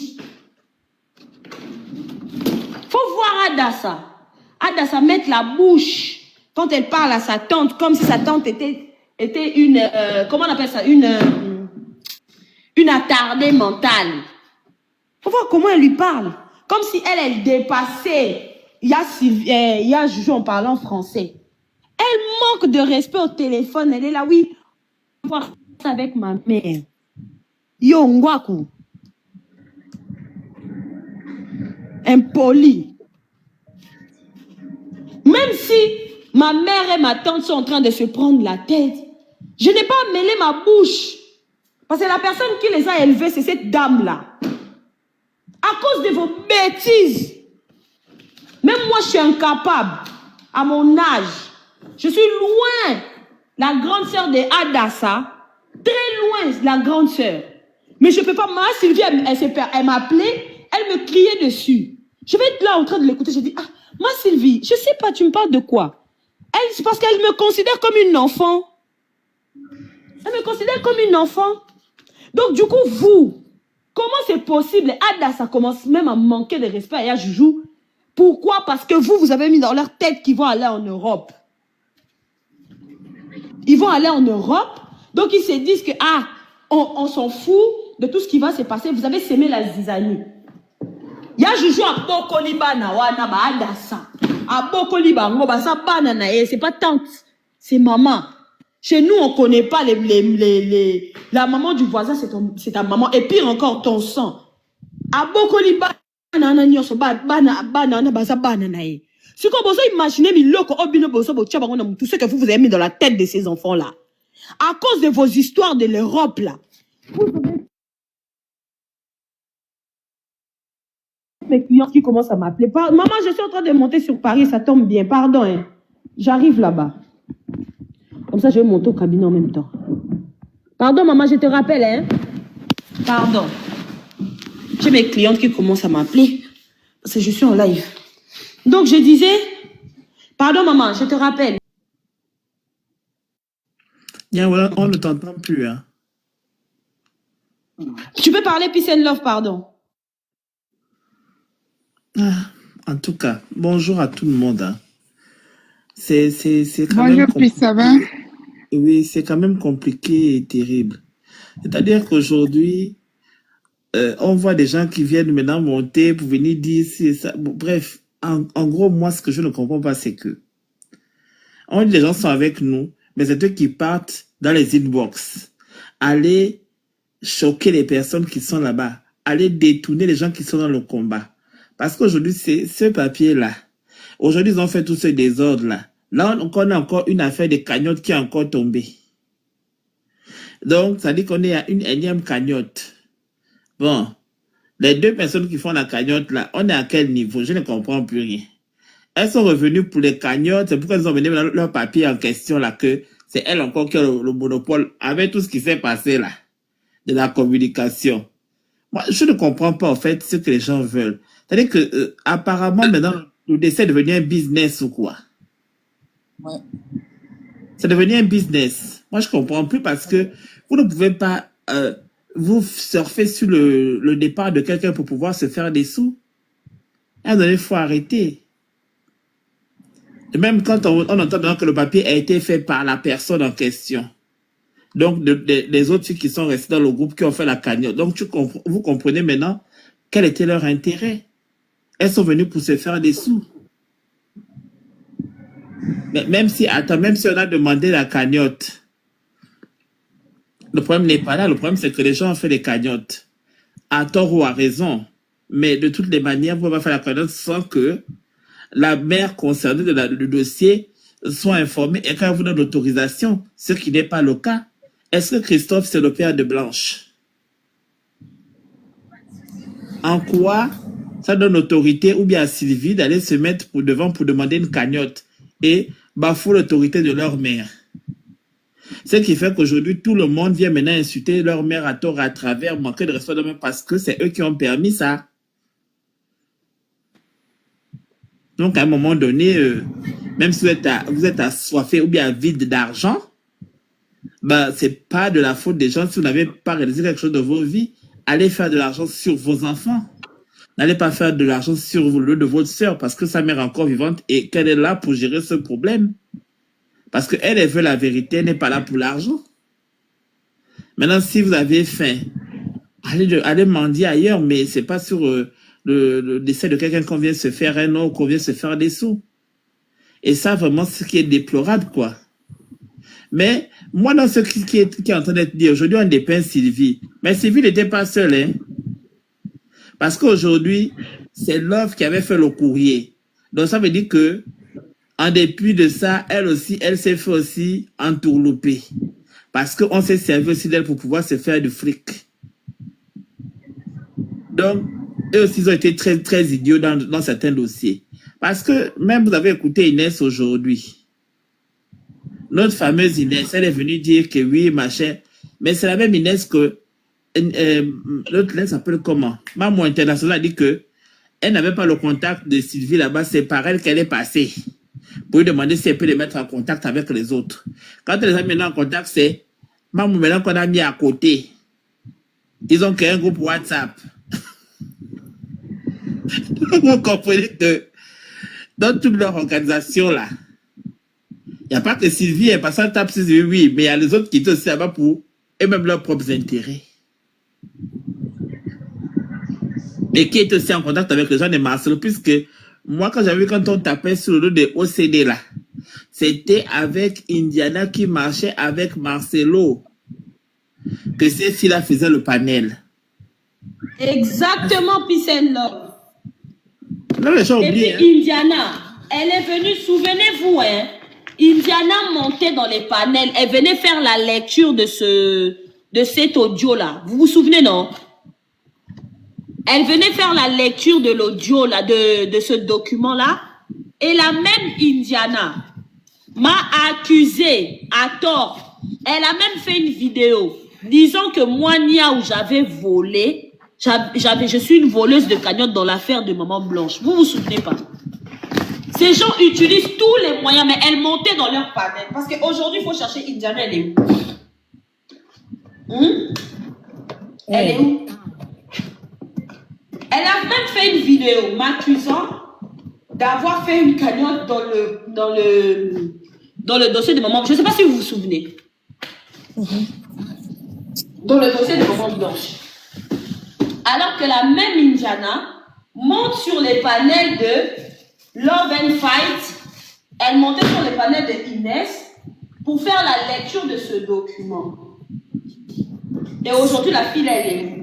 Faut voir Adassa. Adassa mettre la bouche quand elle parle à sa tante, comme si sa tante était une, comment on appelle ça, une attardée mentale. Faut voir comment elle lui parle. Comme si elle dépassait. Il y a Joujou en parlant français. Elle manque de respect au téléphone. Elle est là, oui. Je vais voir ça avec ma mère. Yo, Ngwaku. Impoli. Même si ma mère et ma tante sont en train de se prendre la tête, je n'ai pas mêlé ma bouche. Parce que la personne qui les a élevés, c'est cette dame-là. À cause de vos bêtises. Même moi, je suis incapable. À mon âge. Je suis loin. La grande sœur de Adassa. Très loin, la grande sœur. Mais je ne peux pas. Ma Sylvie, elle m'a appelé. Elle me criait dessus. Je vais être là en train de l'écouter. Je dis, ah, ma Sylvie, je ne sais pas, tu me parles de quoi? C'est parce qu'elle me considère comme une enfant. Elle me considère comme une enfant. Donc, du coup, vous, comment c'est possible? Ada, ça commence même à manquer de respect à Joujou. Pourquoi? Parce que vous avez mis dans leur tête qu'ils vont aller en Europe. Ils vont aller en Europe. Donc, ils se disent que, ah, on s'en fout de tout ce qui va se passer. Vous avez sémé la zizanie. Ya Joujou a Bokoliba na wana ba Adassa. A Bokoliba ngoba sa banana c'est pas tante, c'est maman. Chez nous on connaît pas la maman du voisin, c'est ta maman et pire encore ton sang. A Bokoliba na nyoso banana ba sa banana e. Si vous pouvez imaginer tout ce que vous avez mis dans la tête de ces enfants là. À cause de vos histoires de l'Europe là. Mes clients qui commencent à m'appeler. Maman, je suis en train de monter sur Paris, ça tombe bien. Pardon, hein. J'arrive là-bas. Comme ça, je vais monter au cabinet en même temps. Pardon, maman, je te rappelle, hein. Pardon. J'ai mes clientes qui commencent à m'appeler. Parce que je suis en live. Donc, je disais... Pardon, maman, je te rappelle. Yeah, on ne t'entend plus, hein. Tu peux parler Peace and Love, pardon. En tout cas, bonjour à tout le monde. Hein. C'est quand Bonjour, même puis ça va? Oui, c'est quand même compliqué et terrible. C'est-à-dire qu'aujourd'hui, on voit des gens qui viennent maintenant monter pour venir dire si ça. Bon, bref, en gros, moi, ce que je ne comprends pas, c'est que on dit les gens sont avec nous, mais c'est eux qui partent dans les inbox, aller choquer les personnes qui sont là-bas, aller détourner les gens qui sont dans le combat. Parce qu'aujourd'hui, c'est ce papier-là. Aujourd'hui, ils ont fait tout ce désordre-là. Là, on connaît encore une affaire de cagnotte qui est encore tombée. Donc, ça dit qu'on est à une énième cagnotte. Bon, les deux personnes qui font la cagnotte-là, on est à quel niveau? Je ne comprends plus rien. Elles sont revenues pour les cagnottes. C'est pourquoi elles ont mené leur papier en question, là, que c'est elles encore qui ont le monopole avec tout ce qui s'est passé, là, de la communication. Moi, je ne comprends pas, en fait, ce que les gens veulent. C'est-à-dire que, apparemment, maintenant, le décès est devenu un business ou quoi? Ouais. C'est devenu un business. Moi, je comprends plus parce que vous ne pouvez pas vous surfer sur le départ de quelqu'un pour pouvoir se faire des sous. À un moment donné, il faut arrêter. Et même quand on entend que le papier a été fait par la personne en question. Donc, les autres filles qui sont restées dans le groupe qui ont fait la cagnotte. Donc, vous comprenez maintenant quel était leur intérêt. Elles sont venues pour se faire des sous. Mais même si on a demandé la cagnotte, le problème n'est pas là. Le problème, c'est que les gens ont fait des cagnottes, à tort ou à raison. Mais de toutes les manières, vous ne pouvez pas faire la cagnotte sans que la mère concernée du dossier soit informée et qu'elle vous donne l'autorisation, ce qui n'est pas le cas. Est-ce que Christophe, c'est le père de Blanche? En quoi ça donne autorité ou bien à Sylvie d'aller se mettre devant pour demander une cagnotte et bafouer l'autorité de leur mère? Ce qui fait qu'aujourd'hui, tout le monde vient maintenant insulter leur mère à tort et à travers, manquer de respect de même parce que c'est eux qui ont permis ça. Donc, à un moment donné, même si vous êtes assoiffé ou bien avide d'argent, bah, c'est pas de la faute des gens si vous n'avez pas réalisé quelque chose de vos vies. Allez faire de l'argent sur vos enfants. N'allez pas faire de l'argent sur le dos de votre sœur parce que sa mère est encore vivante et qu'elle est là pour gérer ce problème. Parce qu'elle, elle veut la vérité, elle n'est pas là pour l'argent. Maintenant, si vous avez faim, allez mendier ailleurs, mais c'est pas sur le décès de quelqu'un qu'on vient se faire un an ou qu'on vient se faire des sous. Et ça, vraiment, ce qui est déplorable, quoi. Mais moi, dans ce qui est en train d'être dit, aujourd'hui, on dépeint Sylvie. Mais Sylvie n'était pas seule, hein. Parce qu'aujourd'hui, c'est Love qui avait fait le courrier. Donc, ça veut dire que, en dépit de ça, elle s'est fait aussi entourlouper. Parce qu'on s'est servi aussi d'elle pour pouvoir se faire du fric. Donc, eux aussi, ils ont été très, très idiots dans certains dossiers. Parce que même vous avez écouté Inès aujourd'hui. Notre fameuse Inès, elle est venue dire que oui, machin. Mais c'est la même Inès que l'autre, elle s'appelle comment? Maman International a dit que elle n'avait pas le contact de Sylvie là-bas. C'est par elle qu'elle est passée. Pour lui demander si elle peut les mettre en contact avec les autres. Quand elle les a mis en contact, c'est maman maintenant qu'on a mis à côté. Ils ont créé un groupe WhatsApp. Vous comprenez que dans toute leur organisation là, il n'y a pas que Sylvie est passée en tape Sylvie, oui, mais il y a les autres qui étaient aussi là-bas pour eux-mêmes leurs propres intérêts. Et qui est aussi en contact avec les gens de Marcelo, puisque moi, quand j'avais vu quand on tapait sur le dos de OCD là, c'était avec Indiana qui marchait avec Marcelo que ces filles-là faisaient le panel. Exactement, Peace and Love. Non, les gens Et oublient. puis Indiana, elle est venue, souvenez-vous, hein, Indiana montait dans les panels, elle venait faire la lecture de cet audio-là. Vous vous souvenez, non? Elle venait faire la lecture de l'audio, là, de ce document-là. Et la même Indiana m'a accusé à tort. Elle a même fait une vidéo disant que moi, Nia, où j'avais volé, je suis une voleuse de cagnotte dans l'affaire de Maman Blanche. Vous vous souvenez pas? Ces gens utilisent tous les moyens, mais elles montaient dans leur panel. Parce qu'aujourd'hui, il faut chercher Indiana, elle est où? Elle est où? Elle a même fait une vidéo m'accusant d'avoir fait une cagnotte dans le dossier de Maman. Je ne sais pas si vous vous souvenez. Dans le dossier de Maman Blanche. Alors que la même Indiana monte sur les panels de Love and Fight. Elle montait sur les panels de Inès pour faire la lecture de ce document. Et aujourd'hui, la fille, elle est où?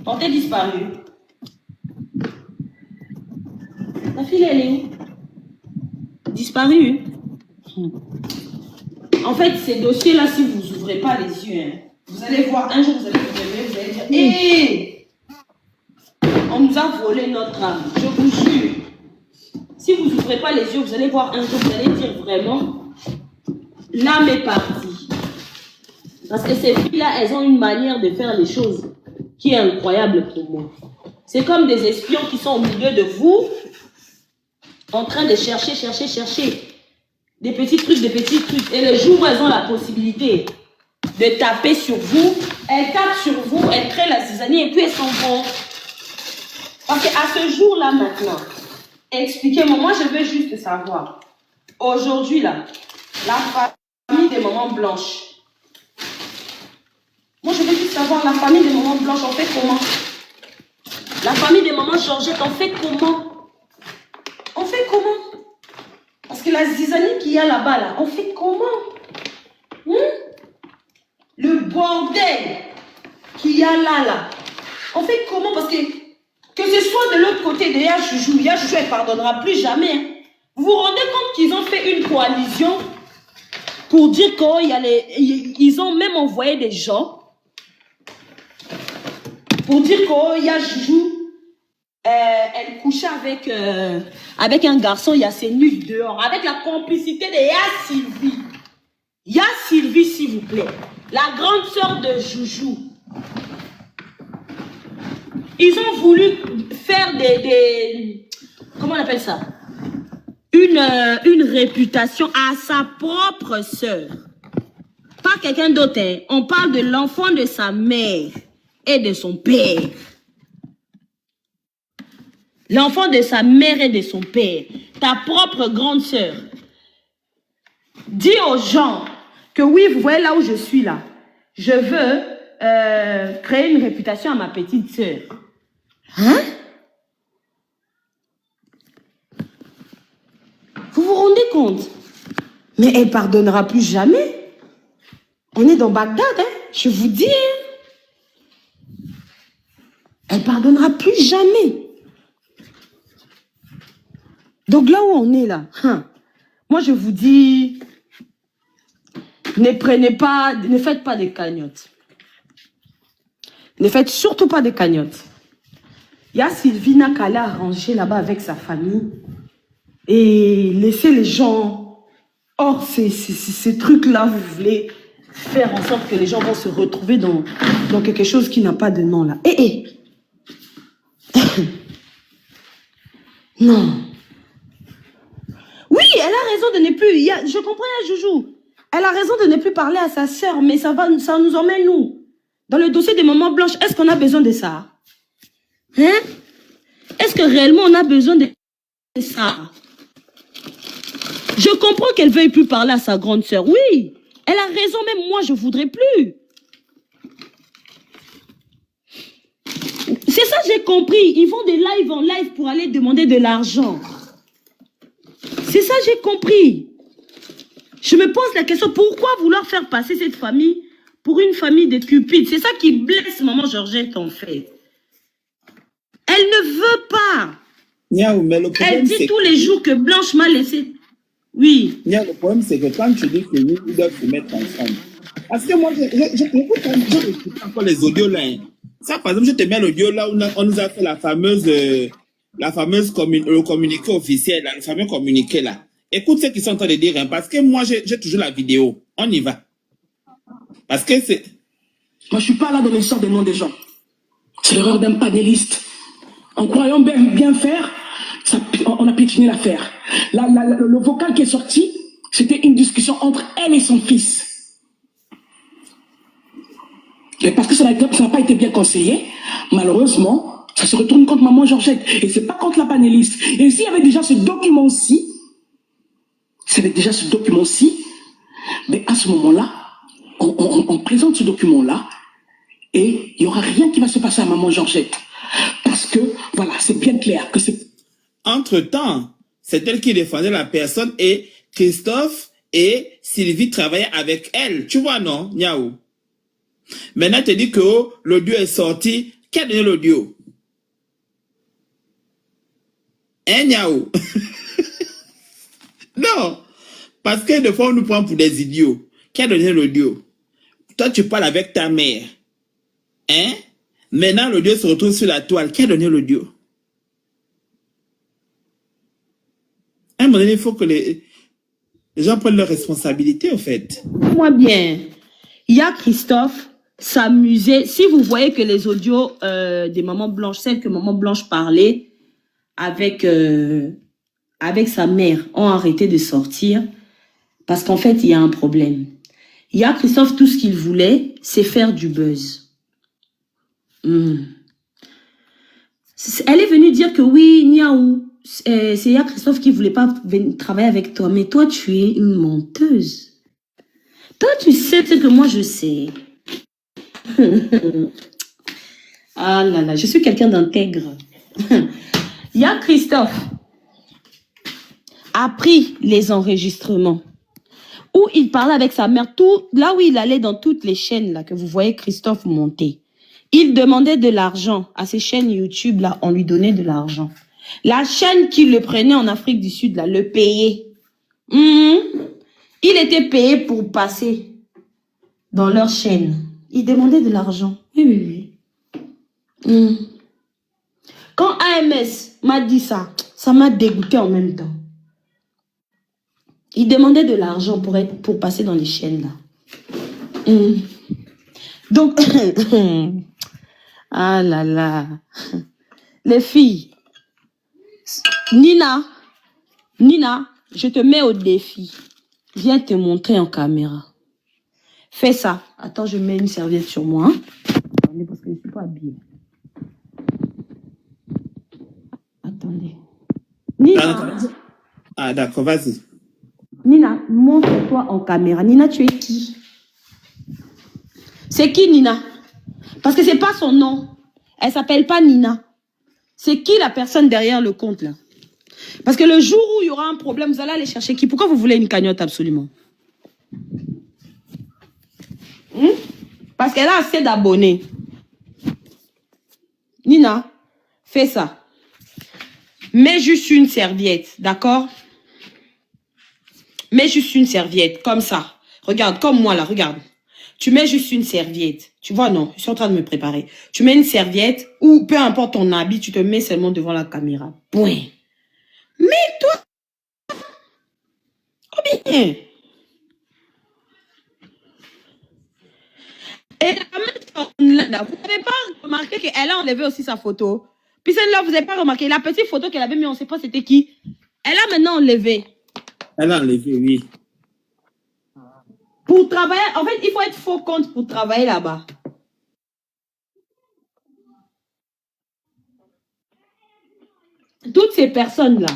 Quand elle est disparue. La fille, elle est où? Disparue. En fait, ces dossiers-là, si vous n'ouvrez pas les yeux, hein, vous allez voir, un jour, vous allez dire, hé, on nous a volé notre âme. Je vous jure. Si vous n'ouvrez pas les yeux, vous allez voir un jour, vous allez dire vraiment, l'âme est partie. Parce que ces filles-là, elles ont une manière de faire les choses qui est incroyable pour moi. C'est comme des espions qui sont au milieu de vous, en train de chercher des petits trucs. Et le jour où elles ont la possibilité de taper sur vous, elles tapent sur vous, elles créent la zizanie et puis elles s'en vont. Parce qu'à ce jour-là maintenant, expliquez-moi, moi je veux juste savoir, aujourd'hui là, la famille des mamans blanches, moi, je veux juste savoir, la famille des mamans blanches, on fait comment? La famille des mamans Georgette, on fait comment? On fait comment? Parce que la zizanie qu'il y a là-bas, là, on fait comment? Le bordel qu'il y a là, on fait comment? Parce que ce soit de l'autre côté de Yajoujou, elle ne pardonnera plus jamais. Hein. Vous vous rendez compte qu'ils ont fait une coalition pour dire qu'ils ont même envoyé des gens pour dire qu'il y a Joujou, elle couchait avec un garçon, il y a ses nuits dehors, avec la complicité de Sylvie. Sylvie, s'il vous plaît, la grande sœur de Joujou. Ils ont voulu faire comment on appelle ça? Une réputation à sa propre sœur. Pas quelqu'un d'autre, hein. On parle de l'enfant de sa mère et de son père. L'enfant de sa mère et de son père. Ta propre grande sœur. Dis aux gens que oui, vous voyez là où je suis là. Je veux créer une réputation à ma petite sœur. Hein? Vous vous rendez compte? Mais elle pardonnera plus jamais. On est dans Bagdad, hein? Je vous dis, hein? Elle pardonnera plus jamais. Donc là où on est là, moi je vous dis, ne faites pas des cagnottes. Ne faites surtout pas de cagnotte. Il y a Sylvina qui allait arranger là-bas avec sa famille et laisser les gens hors ces trucs-là. Vous voulez faire en sorte que les gens vont se retrouver dans quelque chose qui n'a pas de nom là. Non. Oui, elle a raison de ne plus... je comprends, Joujou. Elle a raison de ne plus parler à sa sœur, mais ça nous emmène nous. Dans le dossier des mamans blanches, est-ce qu'on a besoin de ça? Hein? Est-ce que réellement on a besoin de ça? Je comprends qu'elle veuille plus parler à sa grande sœur. Oui, elle a raison, même moi je voudrais plus. C'est ça, j'ai compris. Ils font des lives en live pour aller demander de l'argent. C'est ça, j'ai compris. Je me pose la question, pourquoi vouloir faire passer cette famille pour une famille de cupides? C'est ça qui blesse maman Georgette, en fait. Elle ne veut pas. Niaou, mais le problème, elle dit tous les jours que Blanche m'a laissé. Oui. Niaou, le problème, c'est que quand tu dis que nous devons se mettre ensemble. Parce que moi, j'écoute encore les audios là. Hein. Ça, par exemple, je te mets l'audio là où on nous a fait la fameuse communiqué officiel, là, le fameux communiqué là. Écoute ce qu'ils sont en train de dire, hein, parce que moi, j'ai toujours la vidéo. On y va. Parce que c'est... Moi, je suis pas là dans l'histoire des noms des gens. C'est l'erreur d'un panéliste. En croyant bien faire, on a piétiné l'affaire. Le vocal qui est sorti, c'était une discussion entre elle et son fils. Et parce que ça n'a pas été bien conseillé, malheureusement, ça se retourne contre maman Georgette. Et c'est pas contre la panéliste. Et s'il y avait déjà ce document-ci, mais à ce moment-là, on présente ce document-là et il n'y aura rien qui va se passer à maman Georgette. Parce que, voilà, c'est bien clair que c'est... Entre-temps, c'est elle qui défendait la personne et Christophe et Sylvie travaillaient avec elle. Tu vois, non, Niaou? Maintenant, tu dis que l'audio est sorti. Qui a donné l'audio? Hein, Niaou? Non. Parce que des fois, on nous prend pour des idiots. Qui a donné l'audio? Toi, tu parles avec ta mère. Hein? Maintenant, l'audio se retrouve sur la toile. Qui a donné l'audio? À un moment donné, il faut que les gens prennent leurs responsabilités, en fait. Moi bien, il y a Christophe s'amuser. Si vous voyez que les audios des mamans blanches, celles que maman Blanche parlait avec sa mère, ont arrêté de sortir, parce qu'en fait, il y a un problème. Il y a Christophe, tout ce qu'il voulait, c'est faire du buzz. Elle est venue dire que oui, Niaou, c'est ya Christophe qui voulait pas travailler avec toi, mais toi, tu es une menteuse. Toi, tu sais ce que moi, je sais. Ah là là, je suis quelqu'un d'intègre. Il y a Christophe a pris les enregistrements où il parlait avec sa mère, là où il allait dans toutes les chaînes là que vous voyez Christophe monter. Il demandait de l'argent à ces chaînes YouTube là, on lui donnait de l'argent. La chaîne qui le prenait en Afrique du Sud là, le payait. Il était payé pour passer dans leur chaîne. Il demandait de l'argent. Oui. Quand AMS m'a dit ça, ça m'a dégoûté en même temps. Il demandait de l'argent pour passer dans les chaînes là. Donc, ah là là. Les filles, Nina, je te mets au défi. Viens te montrer en caméra. Fais ça. Attends, je mets une serviette sur moi. Attendez, parce que je ne suis pas habillée. Attendez. Nina. Ah, d'accord, vas-y. Nina, montre-toi en caméra. Nina, tu es qui? C'est qui, Nina? Parce que c'est pas son nom. Elle s'appelle pas Nina. C'est qui la personne derrière le compte, là? Parce que le jour où il y aura un problème, vous allez aller chercher qui? Pourquoi vous voulez une cagnotte absolument? Parce qu'elle a assez d'abonnés. Nina, fais ça. Mets juste une serviette, d'accord? Mets juste une serviette, comme ça. Regarde, comme moi là, regarde. tu mets juste une serviette. Tu vois, non, je suis en train de me préparer. Tu mets une serviette ou peu importe ton habit, tu te mets seulement devant la caméra. Point. Mais toi, oh bien. Et vous n'avez pas remarqué qu'elle a enlevé aussi sa photo. Puis celle-là, vous n'avez pas remarqué. La petite photo qu'elle avait mise, on ne sait pas c'était qui. Elle a maintenant enlevé. Elle a enlevé, oui. Pour travailler, en fait, il faut être faux compte pour travailler là-bas. Toutes ces personnes-là,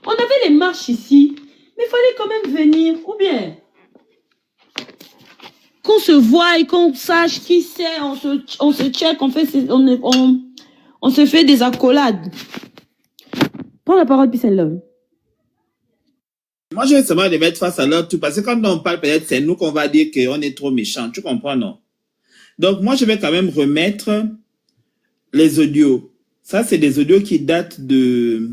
on avait les marches ici, mais il fallait quand même venir, ou bien qu'on se voie et qu'on sache qui c'est, on se check, on se fait des accolades. Prends la parole, puis celle-là. Moi, je vais seulement les mettre face à leur tout, parce que quand on parle, peut-être c'est nous qu'on va dire qu'on est trop méchants. Tu comprends, non? Donc, moi, je vais quand même remettre les audios. Ça, c'est des audios qui datent de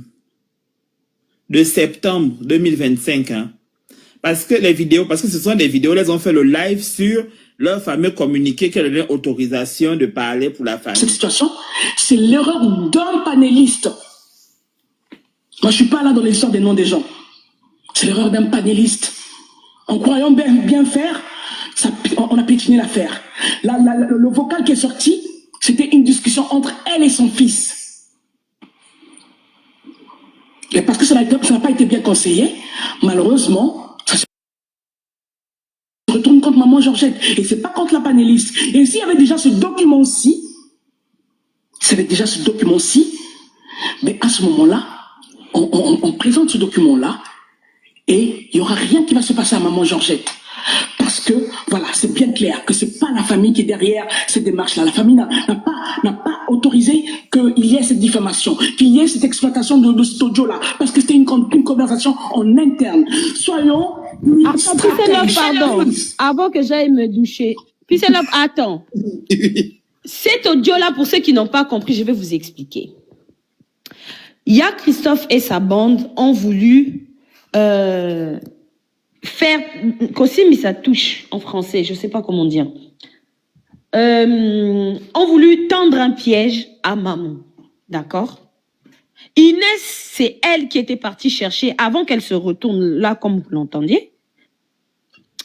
septembre 2025. Hein. Parce que les vidéos, parce que ce sont des vidéos, elles ont fait le live sur leur fameux communiqué qui leur donne autorisation de parler pour la famille. Cette situation, c'est l'erreur d'un panéliste. Moi, je ne suis pas là dans l'histoire des noms des gens. C'est l'erreur d'un panéliste. En croyant bien faire, on a piétiné l'affaire. Le vocal qui est sorti, c'était une discussion entre elle et son fils. Et parce que ça n'a pas été bien conseillé, malheureusement, ça se retourne contre maman Georgette. Et c'est pas contre la panéliste. Et s'il y avait déjà ce document-ci, mais à ce moment-là, on présente ce document-là, et il n'y aura rien qui va se passer à maman Georgette. Parce que, voilà, c'est bien clair que ce n'est pas la famille qui est derrière ces démarches-là. La famille n'a pas autorisé qu'il y ait cette diffamation, qu'il y ait cette exploitation de cet audio-là. Parce que c'était une conversation en interne. Soyons... Pardon, avant que j'aille me doucher. Puis c'est là, attends. Cet audio-là, pour ceux qui n'ont pas compris, je vais vous expliquer. Il y a Christophe et sa bande ont voulu... faire mais ça touche en français, je sais pas comment dire. Ont voulu tendre un piège à maman, d'accord? Inès, c'est elle qui était partie chercher avant qu'elle se retourne là, comme vous l'entendiez.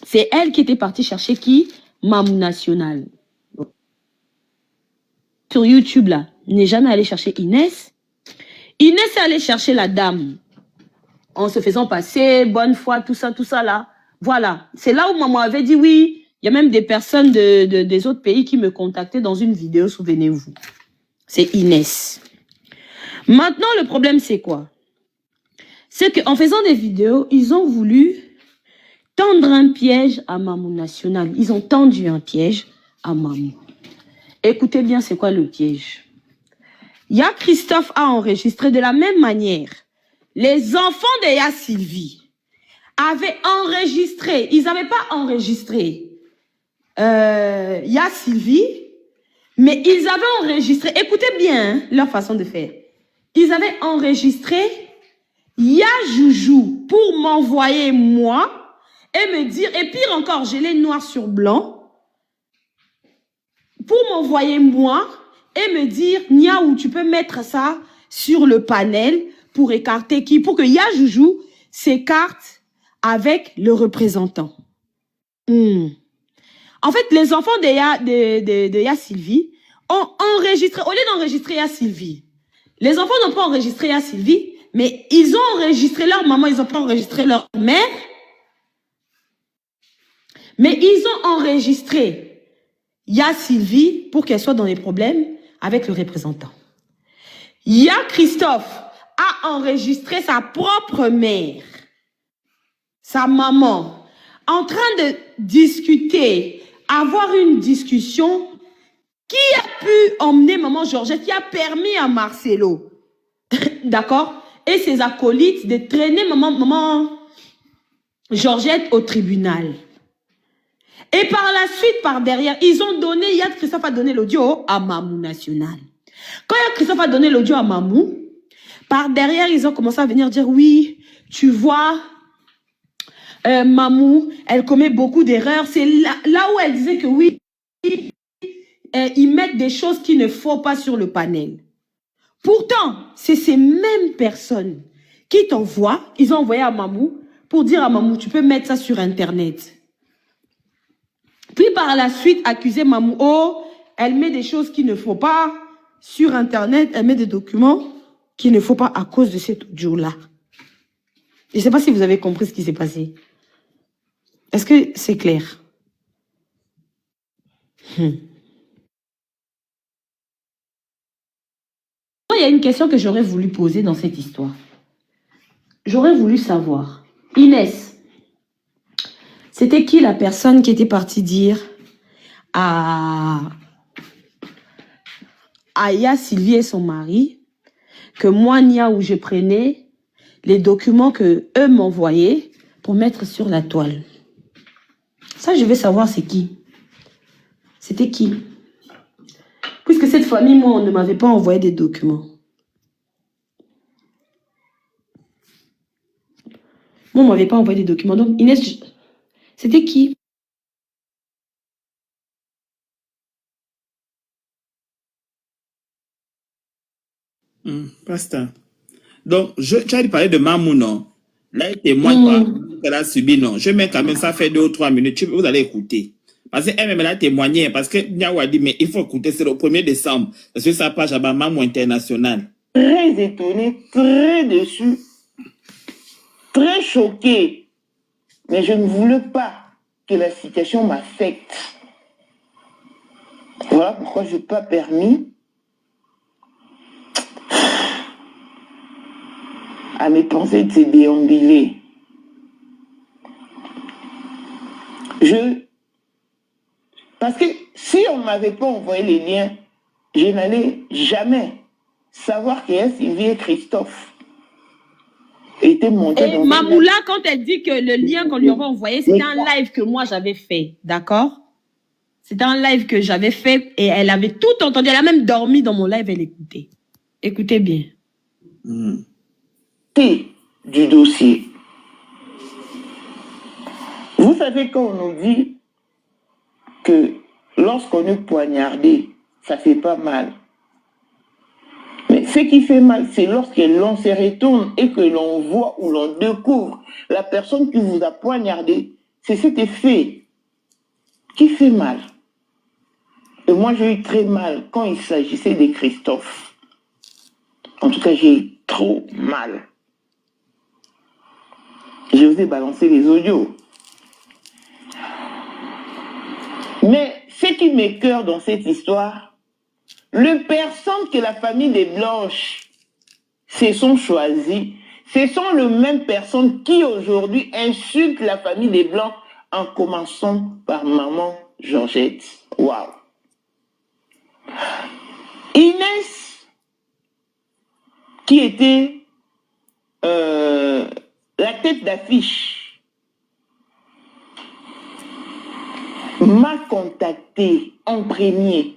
C'est elle qui était partie chercher qui? Mamou National. Sur YouTube là, n'est jamais allé chercher Inès. Inès est allée chercher la dame. En se faisant passer, bonne foi, tout ça là. Voilà. C'est là où maman avait dit oui. Il y a même des personnes des autres pays qui me contactaient dans une vidéo, souvenez-vous. C'est Inès. Maintenant, le problème, c'est quoi? C'est qu'en faisant des vidéos, ils ont voulu tendre un piège à Mamou National. Ils ont tendu un piège à Mamou. Écoutez bien, c'est quoi le piège? Il y a Christophe a enregistré de la même manière. Les enfants de Ya Sylvie avaient enregistré, ils n'avaient pas enregistré Ya Sylvie, mais ils avaient enregistré, écoutez bien hein, leur façon de faire. Ils avaient enregistré Ya Joujou pour m'envoyer moi et me dire, et pire encore, j'ai les noirs sur blanc, pour m'envoyer moi et me dire, Niaou, tu peux mettre ça sur le panel pour écarter qui? Pour que Ya Joujou s'écarte avec le représentant. En fait, les enfants de Ya Sylvie ont enregistré, au lieu d'enregistrer Ya Sylvie, les enfants n'ont pas enregistré Ya Sylvie, mais ils ont enregistré leur maman, ils n'ont pas enregistré leur mère, mais ils ont enregistré Ya Sylvie pour qu'elle soit dans les problèmes avec le représentant. Ya Christophe a enregistré sa propre mère, sa maman, en train de discuter, avoir une discussion qui a pu emmener maman Georgette, qui a permis à Marcelo, d'accord, et ses acolytes de traîner maman Georgette au tribunal. Et par la suite, par derrière, ils ont donné, Yad Christophe a donné l'audio à Mamou National. Quand Yad Christophe a donné l'audio à Mamou, par derrière, ils ont commencé à venir dire, oui, tu vois, Mamou, elle commet beaucoup d'erreurs. C'est là où elle disait que oui, ils mettent des choses qu'il ne faut pas sur le panel. Pourtant, c'est ces mêmes personnes qui t'envoient, ils ont envoyé à Mamou pour dire à Mamou, tu peux mettre ça sur Internet. Puis par la suite, accuser Mamou, oh, elle met des choses qu'il ne faut pas sur Internet, elle met des documents qu'il ne faut pas à cause de cet audio-là. Je ne sais pas si vous avez compris ce qui s'est passé. Est-ce que c'est clair? Il y a une question que j'aurais voulu poser dans cette histoire. J'aurais voulu savoir, Inès, c'était qui la personne qui était partie dire à Aya Sylvie et son mari que moi, Nia, où je prenais les documents que eux m'envoyaient pour mettre sur la toile? Ça, je veux savoir c'est qui. C'était qui? Puisque cette famille, moi, on ne m'avait pas envoyé des documents. Moi, on ne m'avait pas envoyé des documents. Donc, Inès, c'était qui? Pasteur. Donc, tu as parlé de Mamou, non? Là, il témoigne qu'elle a subi, non? Je mets quand même, ça fait 2 ou 3 minutes. Vous allez écouter. Parce qu'elle-même, elle a témoigné. Parce que Niaou a dit, mais il faut écouter, c'est le 1er décembre. Parce que sa page à Mamou International. Très étonné, très déçu, très choqué. Mais je ne voulais pas que la situation m'affecte. Voilà pourquoi je n'ai pas permis à mes pensées de se déambuler. Parce que si on ne m'avait pas envoyé les liens, je n'allais jamais savoir qu'il y a Sylvie et Christophe étaient montés dans Mamoula, quand elle dit que le lien qu'on lui avait envoyé, c'était un live que moi j'avais fait, d'accord? C'était un live que j'avais fait et elle avait tout entendu. Elle a même dormi dans mon live, elle écoutait. Écoutez bien. Du dossier. Vous savez quand on nous dit que lorsqu'on est poignardé, ça fait pas mal. Mais ce qui fait mal, c'est lorsque l'on se retourne et que l'on voit ou l'on découvre la personne qui vous a poignardé. C'est cet effet qui fait mal. Et moi, j'ai eu très mal quand il s'agissait de Christophe. En tout cas, j'ai eu trop mal. J'ai osé balancer les audios. Mais ce qui m'écoeure dans cette histoire, les personnes que la famille des Blanches se sont choisies, ce sont les mêmes personnes qui aujourd'hui insultent la famille des Blancs en commençant par maman Georgette. Waouh! Inès, qui était la tête d'affiche, m'a contacté en premier.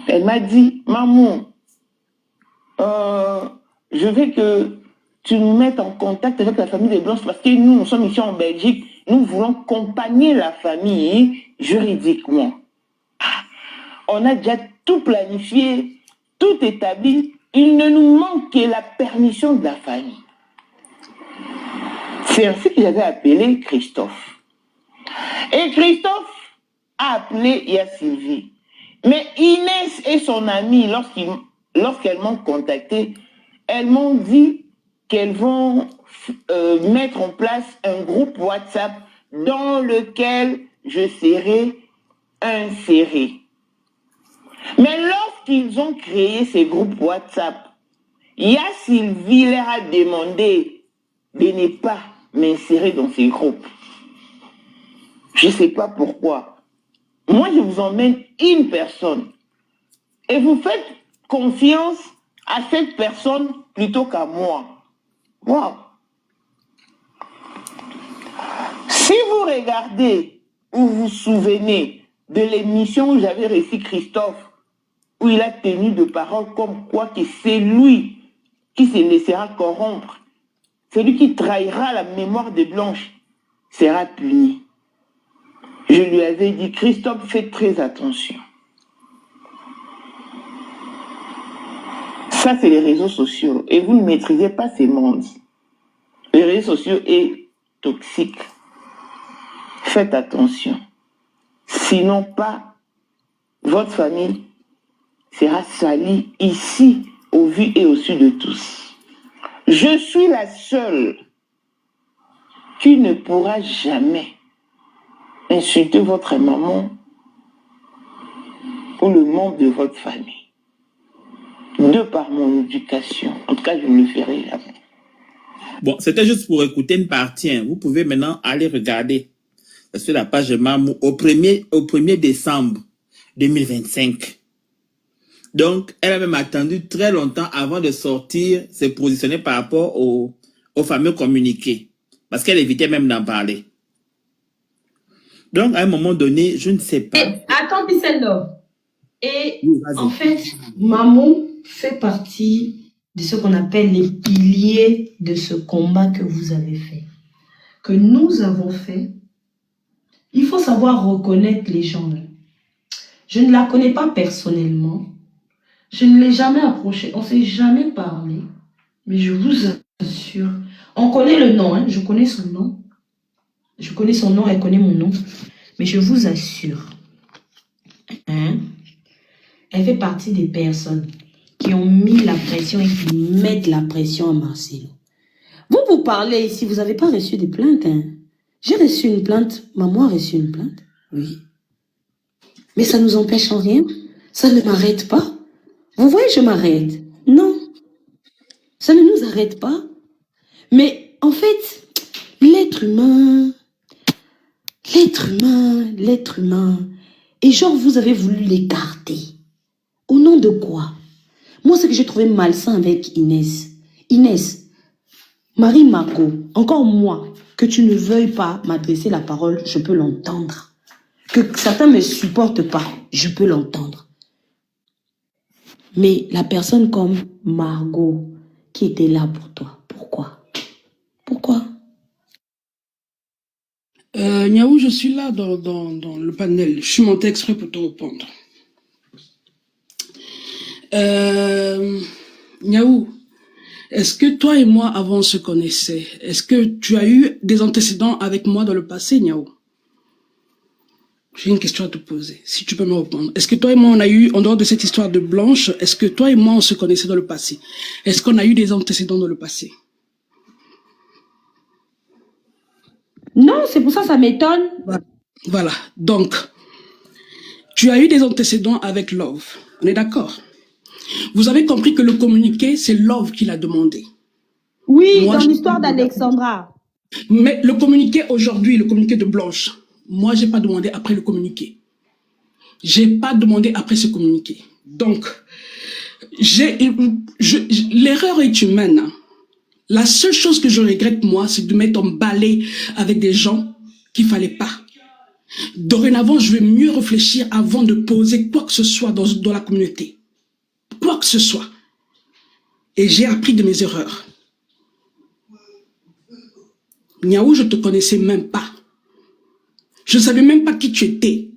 Elle m'a dit, maman, je veux que tu nous mettes en contact avec la famille des Blanches parce que nous sommes ici en Belgique, nous voulons accompagner la famille juridiquement. On a déjà tout planifié, tout établi. Il ne nous manque que la permission de la famille. C'est ainsi que j'avais appelé Christophe. Et Christophe a appelé Aya Sylvie. Mais Inès et son amie, lorsqu'elles m'ont contacté, elles m'ont dit qu'elles vont mettre en place un groupe WhatsApp dans lequel je serai inséré. Mais lorsqu'ils ont créé ces groupes WhatsApp, Aya Sylvie leur a demandé de ne pas m'insérer dans ces groupes. Je ne sais pas pourquoi. Moi, je vous emmène une personne. Et vous faites confiance à cette personne plutôt qu'à moi. Wow. Si vous regardez ou vous souvenez de l'émission où j'avais reçu Christophe, où il a tenu de paroles comme quoi que c'est lui qui se laissera corrompre celui qui trahira la mémoire de Blanche sera puni. Je lui avais dit, Christophe, fais très attention. Ça, c'est les réseaux sociaux. Et vous ne maîtrisez pas ces mondes. Les réseaux sociaux est toxique. Faites attention. Sinon pas, votre famille sera salie ici, au vu et au su de tous. Je suis la seule qui ne pourra jamais insulter votre maman ou le membre de votre famille. De par mon éducation. En tout cas, je ne le ferai jamais. Bon, c'était juste pour écouter une partie. Hein. Vous pouvez maintenant aller regarder sur la page de Mamou au 1er décembre 2025. Donc, elle a même attendu très longtemps avant de sortir, se positionner par rapport au fameux communiqué. Parce qu'elle évitait même d'en parler. Donc, à un moment donné, je ne sais pas. Attends, Pissendo. Et Oui, en fait, Mamou fait partie de ce qu'on appelle les piliers de ce combat que vous avez fait, que nous avons fait. Il faut savoir reconnaître les gens. Je ne la connais pas personnellement. Je ne l'ai jamais approchée. On ne s'est jamais parlé. Mais je vous assure, on connaît le nom. Hein, je connais son nom. Je connais son nom, elle connaît mon nom. Mais je vous assure, hein, elle fait partie des personnes qui ont mis la pression et qui mettent la pression à Marcelo. Vous parlez ici, vous n'avez pas reçu des plaintes. Hein. J'ai reçu une plainte, maman a reçu une plainte, oui. Mais ça ne nous empêche en rien. Ça ne m'arrête pas. Vous voyez, je m'arrête. Non. Ça ne nous arrête pas. Mais en fait, l'être humain. Et genre, vous avez voulu l'écarter. Au nom de quoi? Moi, ce que j'ai trouvé malsain avec Inès. Inès, Marie Margot, encore moi, que tu ne veuilles pas m'adresser la parole, je peux l'entendre. Que certains ne me supportent pas, je peux l'entendre. Mais la personne comme Margot, qui était là pour toi, pourquoi? Pourquoi? Niaou, je suis là dans le panel. Je suis monté exprès pour te répondre. Niaou, est-ce que toi et moi avant on se connaissait? Est-ce que tu as eu des antécédents avec moi dans le passé, Niaou? J'ai une question à te poser, si tu peux me répondre. Est-ce que toi et moi on a eu, en dehors de cette histoire de Blanche, est-ce que toi et moi on se connaissait dans le passé? Est-ce qu'on a eu des antécédents dans le passé? Non, c'est pour ça que ça m'étonne. Voilà, donc, tu as eu des antécédents avec Love, on est d'accord? Vous avez compris que le communiqué, c'est Love qui l'a demandé. Oui, moi, dans l'histoire d'Alexandra. Mais le communiqué aujourd'hui, le communiqué de Blanche, moi, j'ai pas demandé après le communiqué. J'ai pas demandé après ce communiqué. Donc, l'erreur est humaine. Hein. La seule chose que je regrette, moi, c'est de m'être emballé avec des gens qu'il fallait pas. Dorénavant, je vais mieux réfléchir avant de poser quoi que ce soit dans la communauté. Quoi que ce soit. Et j'ai appris de mes erreurs. Niaou, je te connaissais même pas. Je savais même pas qui tu étais.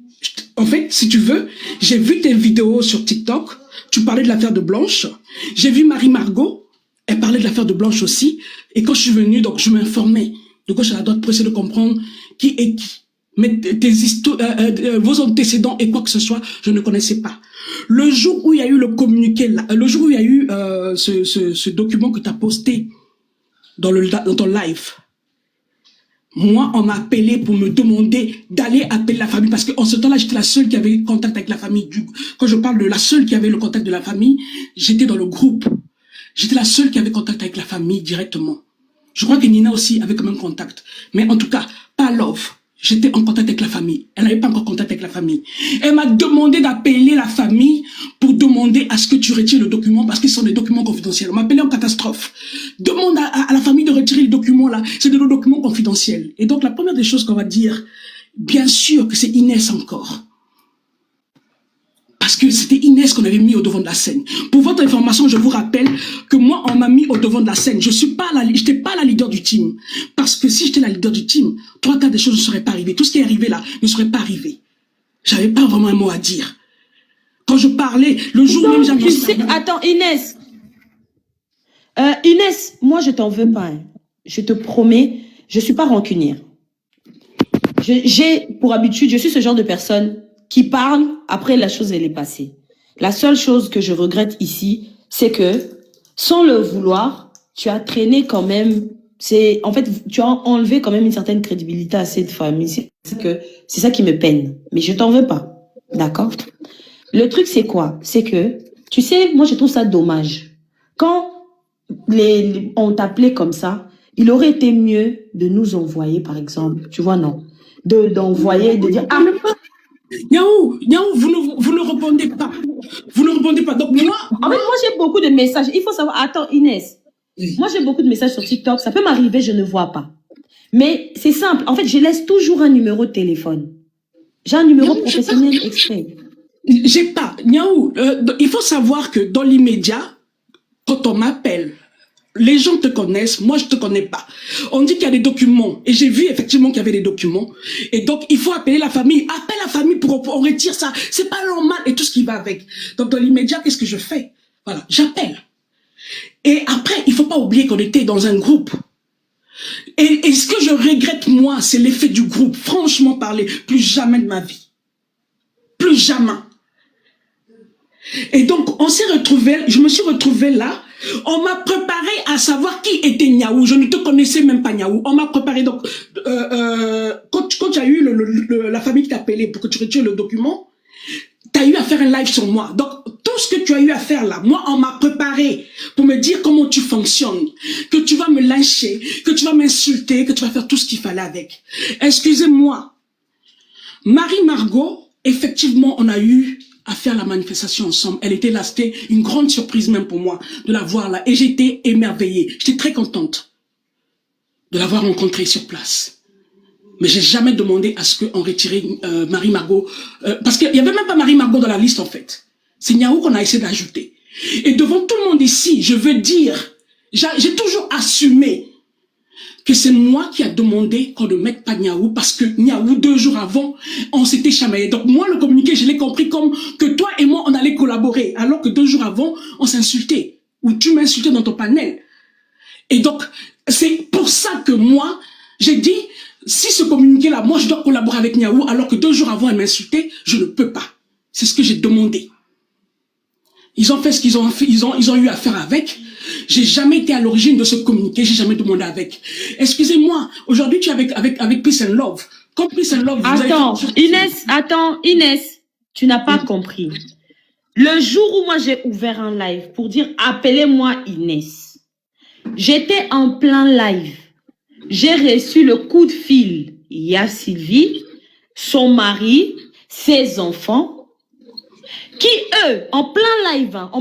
En fait, si tu veux, j'ai vu tes vidéos sur TikTok. Tu parlais de l'affaire de Blanche. J'ai vu Marie Margot. Elle parlait de l'affaire de Blanche aussi. Et quand je suis venue, donc je m'informais de gauche à la droite pour essayer de comprendre qui est qui. Mais vos antécédents et quoi que ce soit, je ne connaissais pas. Le jour où il y a eu le communiqué, le jour où il y a eu ce document que tu as posté dans ton live, moi, on m'a appelé pour me demander d'aller appeler la famille parce qu'en ce temps-là, j'étais la seule qui avait contact avec la famille. Quand je parle de la seule qui avait le contact de la famille, j'étais dans le groupe. J'étais la seule qui avait contact avec la famille directement. Je crois que Nina aussi avait quand même contact. Mais en tout cas, pas Love. J'étais en contact avec la famille. Elle n'avait pas encore contact avec la famille. Elle m'a demandé d'appeler la famille pour demander à ce que tu retires le document parce que ce sont des documents confidentiels. On m'a appelé en catastrophe. Demande à la famille de retirer les documents là. C'est des documents confidentiels. Et donc la première des choses qu'on va dire, bien sûr que c'est Inès encore. Parce que c'était Inès qu'on avait mis au devant de la scène. Pour votre information, je vous rappelle que moi, on m'a mis au devant de la scène. Je n'étais pas la leader du team. Parce que si j'étais la leader du team, 3/4 des choses ne seraient pas arrivées. Tout ce qui est arrivé là ne serait pas arrivé. J'avais pas vraiment un mot à dire. Quand je parlais, le jour même, j'avais... Attends, Inès. Inès, moi, je t'en veux pas. Hein. Je te promets, je suis pas rancunière. J'ai pour habitude, je suis ce genre de personne qui parle, après la chose, elle est passée. La seule chose que je regrette ici, c'est que, sans le vouloir, tu as traîné quand même, en fait, tu as enlevé quand même une certaine crédibilité à cette famille. C'est ça qui me peine. Mais je t'en veux pas. D'accord? Le truc, c'est quoi? C'est que, tu sais, moi, je trouve ça dommage. Quand on t'appelait comme ça, il aurait été mieux de nous envoyer, par exemple, tu vois, non? D'envoyer, de dire, ah, Niaou, vous ne répondez pas. Vous ne répondez pas. Donc, moi... En fait, moi, j'ai beaucoup de messages. Il faut savoir, attends, Inès. Oui. Moi, j'ai beaucoup de messages sur TikTok. Ça peut m'arriver, je ne vois pas. Mais c'est simple. En fait, je laisse toujours un numéro de téléphone. J'ai un numéro professionnel extrait. J'ai pas. Niaou, il faut savoir que dans l'immédiat, quand on m'appelle, les gens te connaissent, moi je te connais pas. On dit qu'il y a des documents, et j'ai vu effectivement qu'il y avait des documents, et donc il faut appeler la famille. Appelle la famille pour qu'on retire ça. C'est pas normal, et tout ce qui va avec. Donc dans l'immédiat, qu'est-ce que je fais? Voilà, j'appelle. Et après, il faut pas oublier qu'on était dans un groupe. Et ce que je regrette, moi, c'est l'effet du groupe. Franchement parler, plus jamais de ma vie. Plus jamais. Et donc, on s'est retrouvés, je me suis retrouvée là. On m'a préparé à savoir qui était Niaou. Je ne te connaissais même pas, Niaou. On m'a préparé, donc, quand tu as eu la famille qui t'a appelé pour que tu retires le document, tu as eu à faire un live sur moi. Donc, tout ce que tu as eu à faire là, moi, on m'a préparé pour me dire comment tu fonctionnes, que tu vas me lyncher, que tu vas m'insulter, que tu vas faire tout ce qu'il fallait avec. Excusez-moi. Marie-Margot, effectivement, on a eu à faire la manifestation ensemble. Elle était là, c'était une grande surprise même pour moi de la voir là. Et j'étais émerveillée. J'étais très contente de l'avoir rencontrée sur place. Mais j'ai jamais demandé à ce qu'on retirait Marie-Margot. Parce qu'il n'y avait même pas Marie-Margot dans la liste en fait. C'est Niaou qu'on a essayé d'ajouter. Et devant tout le monde ici, je veux dire, j'ai toujours assumé que c'est moi qui a demandé qu'on ne mette pas Niaou, parce que Niaou, 2 jours avant, on s'était chamaillé. Donc moi, le communiqué, je l'ai compris comme que toi et moi, on allait collaborer, alors que 2 jours avant, on s'insultait, ou tu m'insultais dans ton panel. Et donc, c'est pour ça que moi, j'ai dit, si ce communiqué-là, moi, je dois collaborer avec Niaou, alors que 2 jours avant, elle m'insultait, je ne peux pas. C'est ce que j'ai demandé. Ils ont fait ce qu'ils ont fait, ils ont eu à faire avec. J'ai jamais été à l'origine de ce communiqué, j'ai jamais demandé avec. Excusez-moi, aujourd'hui tu es avec Peace and Love. Comme Peace and Love, Inès, tu n'as pas compris. Le jour où moi j'ai ouvert un live pour dire appelez-moi Inès, j'étais en plein live. J'ai reçu le coup de fil. Il y a Sylvie, son mari, ses enfants, qui, eux, en plein live, hein,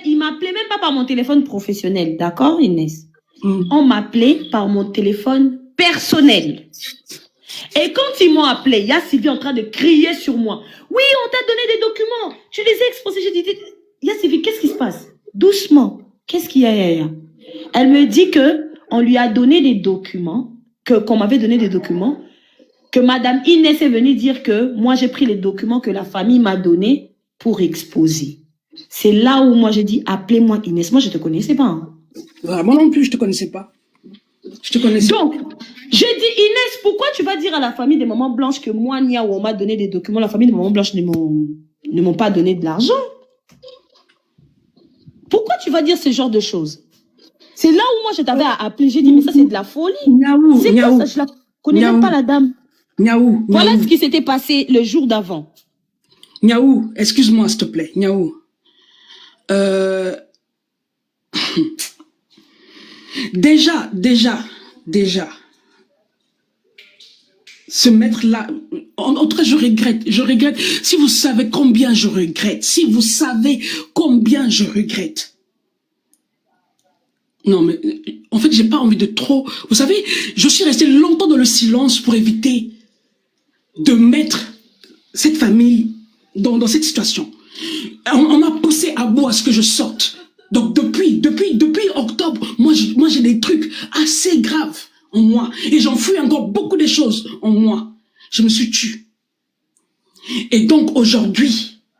ils m'appelaient même pas par mon téléphone professionnel, d'accord, Inès? On m'appelait par mon téléphone personnel. Et quand ils m'ont appelé, il y a Sylvie en train de crier sur moi. Oui, on t'a donné des documents. Tu les as exposés. J'ai dit, il y a Sylvie, qu'est-ce qui se passe? Doucement. Qu'est-ce qu'il y a? Elle me dit que on lui a donné des documents, qu'on m'avait donné des documents, que Madame Inès est venue dire que moi j'ai pris les documents que la famille m'a donnés pour exposer. C'est là où moi j'ai dit, appelez-moi Inès. Moi je te connaissais pas. Hein. Voilà, moi non plus je te connaissais pas. Je te connaissais. Donc, j'ai dit, Inès, pourquoi tu vas dire à la famille des Mamans Blanches que moi, Niaou, on m'a donné des documents, la famille des Mamans Blanches ne m'ont pas donné de l'argent? Pourquoi tu vas dire ce genre de choses? C'est là où moi je t'avais appelé, j'ai dit, mais ça c'est de la folie. C'est quoi ça? Je la connais même pas la dame. Voilà ce qui s'était passé le jour d'avant. Niaou, excuse-moi s'il te plaît, Niaou. Déjà, se mettre là, en tout cas, je regrette, si vous savez combien je regrette, Non, mais, en fait, j'ai pas envie de trop, vous savez, je suis resté longtemps dans le silence pour éviter de mettre cette famille dans cette situation. On m'a poussé à bout à ce que je sorte. Donc depuis octobre, moi j'ai des trucs assez graves. en moi. Et j'enfouis encore beaucoup de choses en moi. Je me suis tue. Et donc aujourd'hui,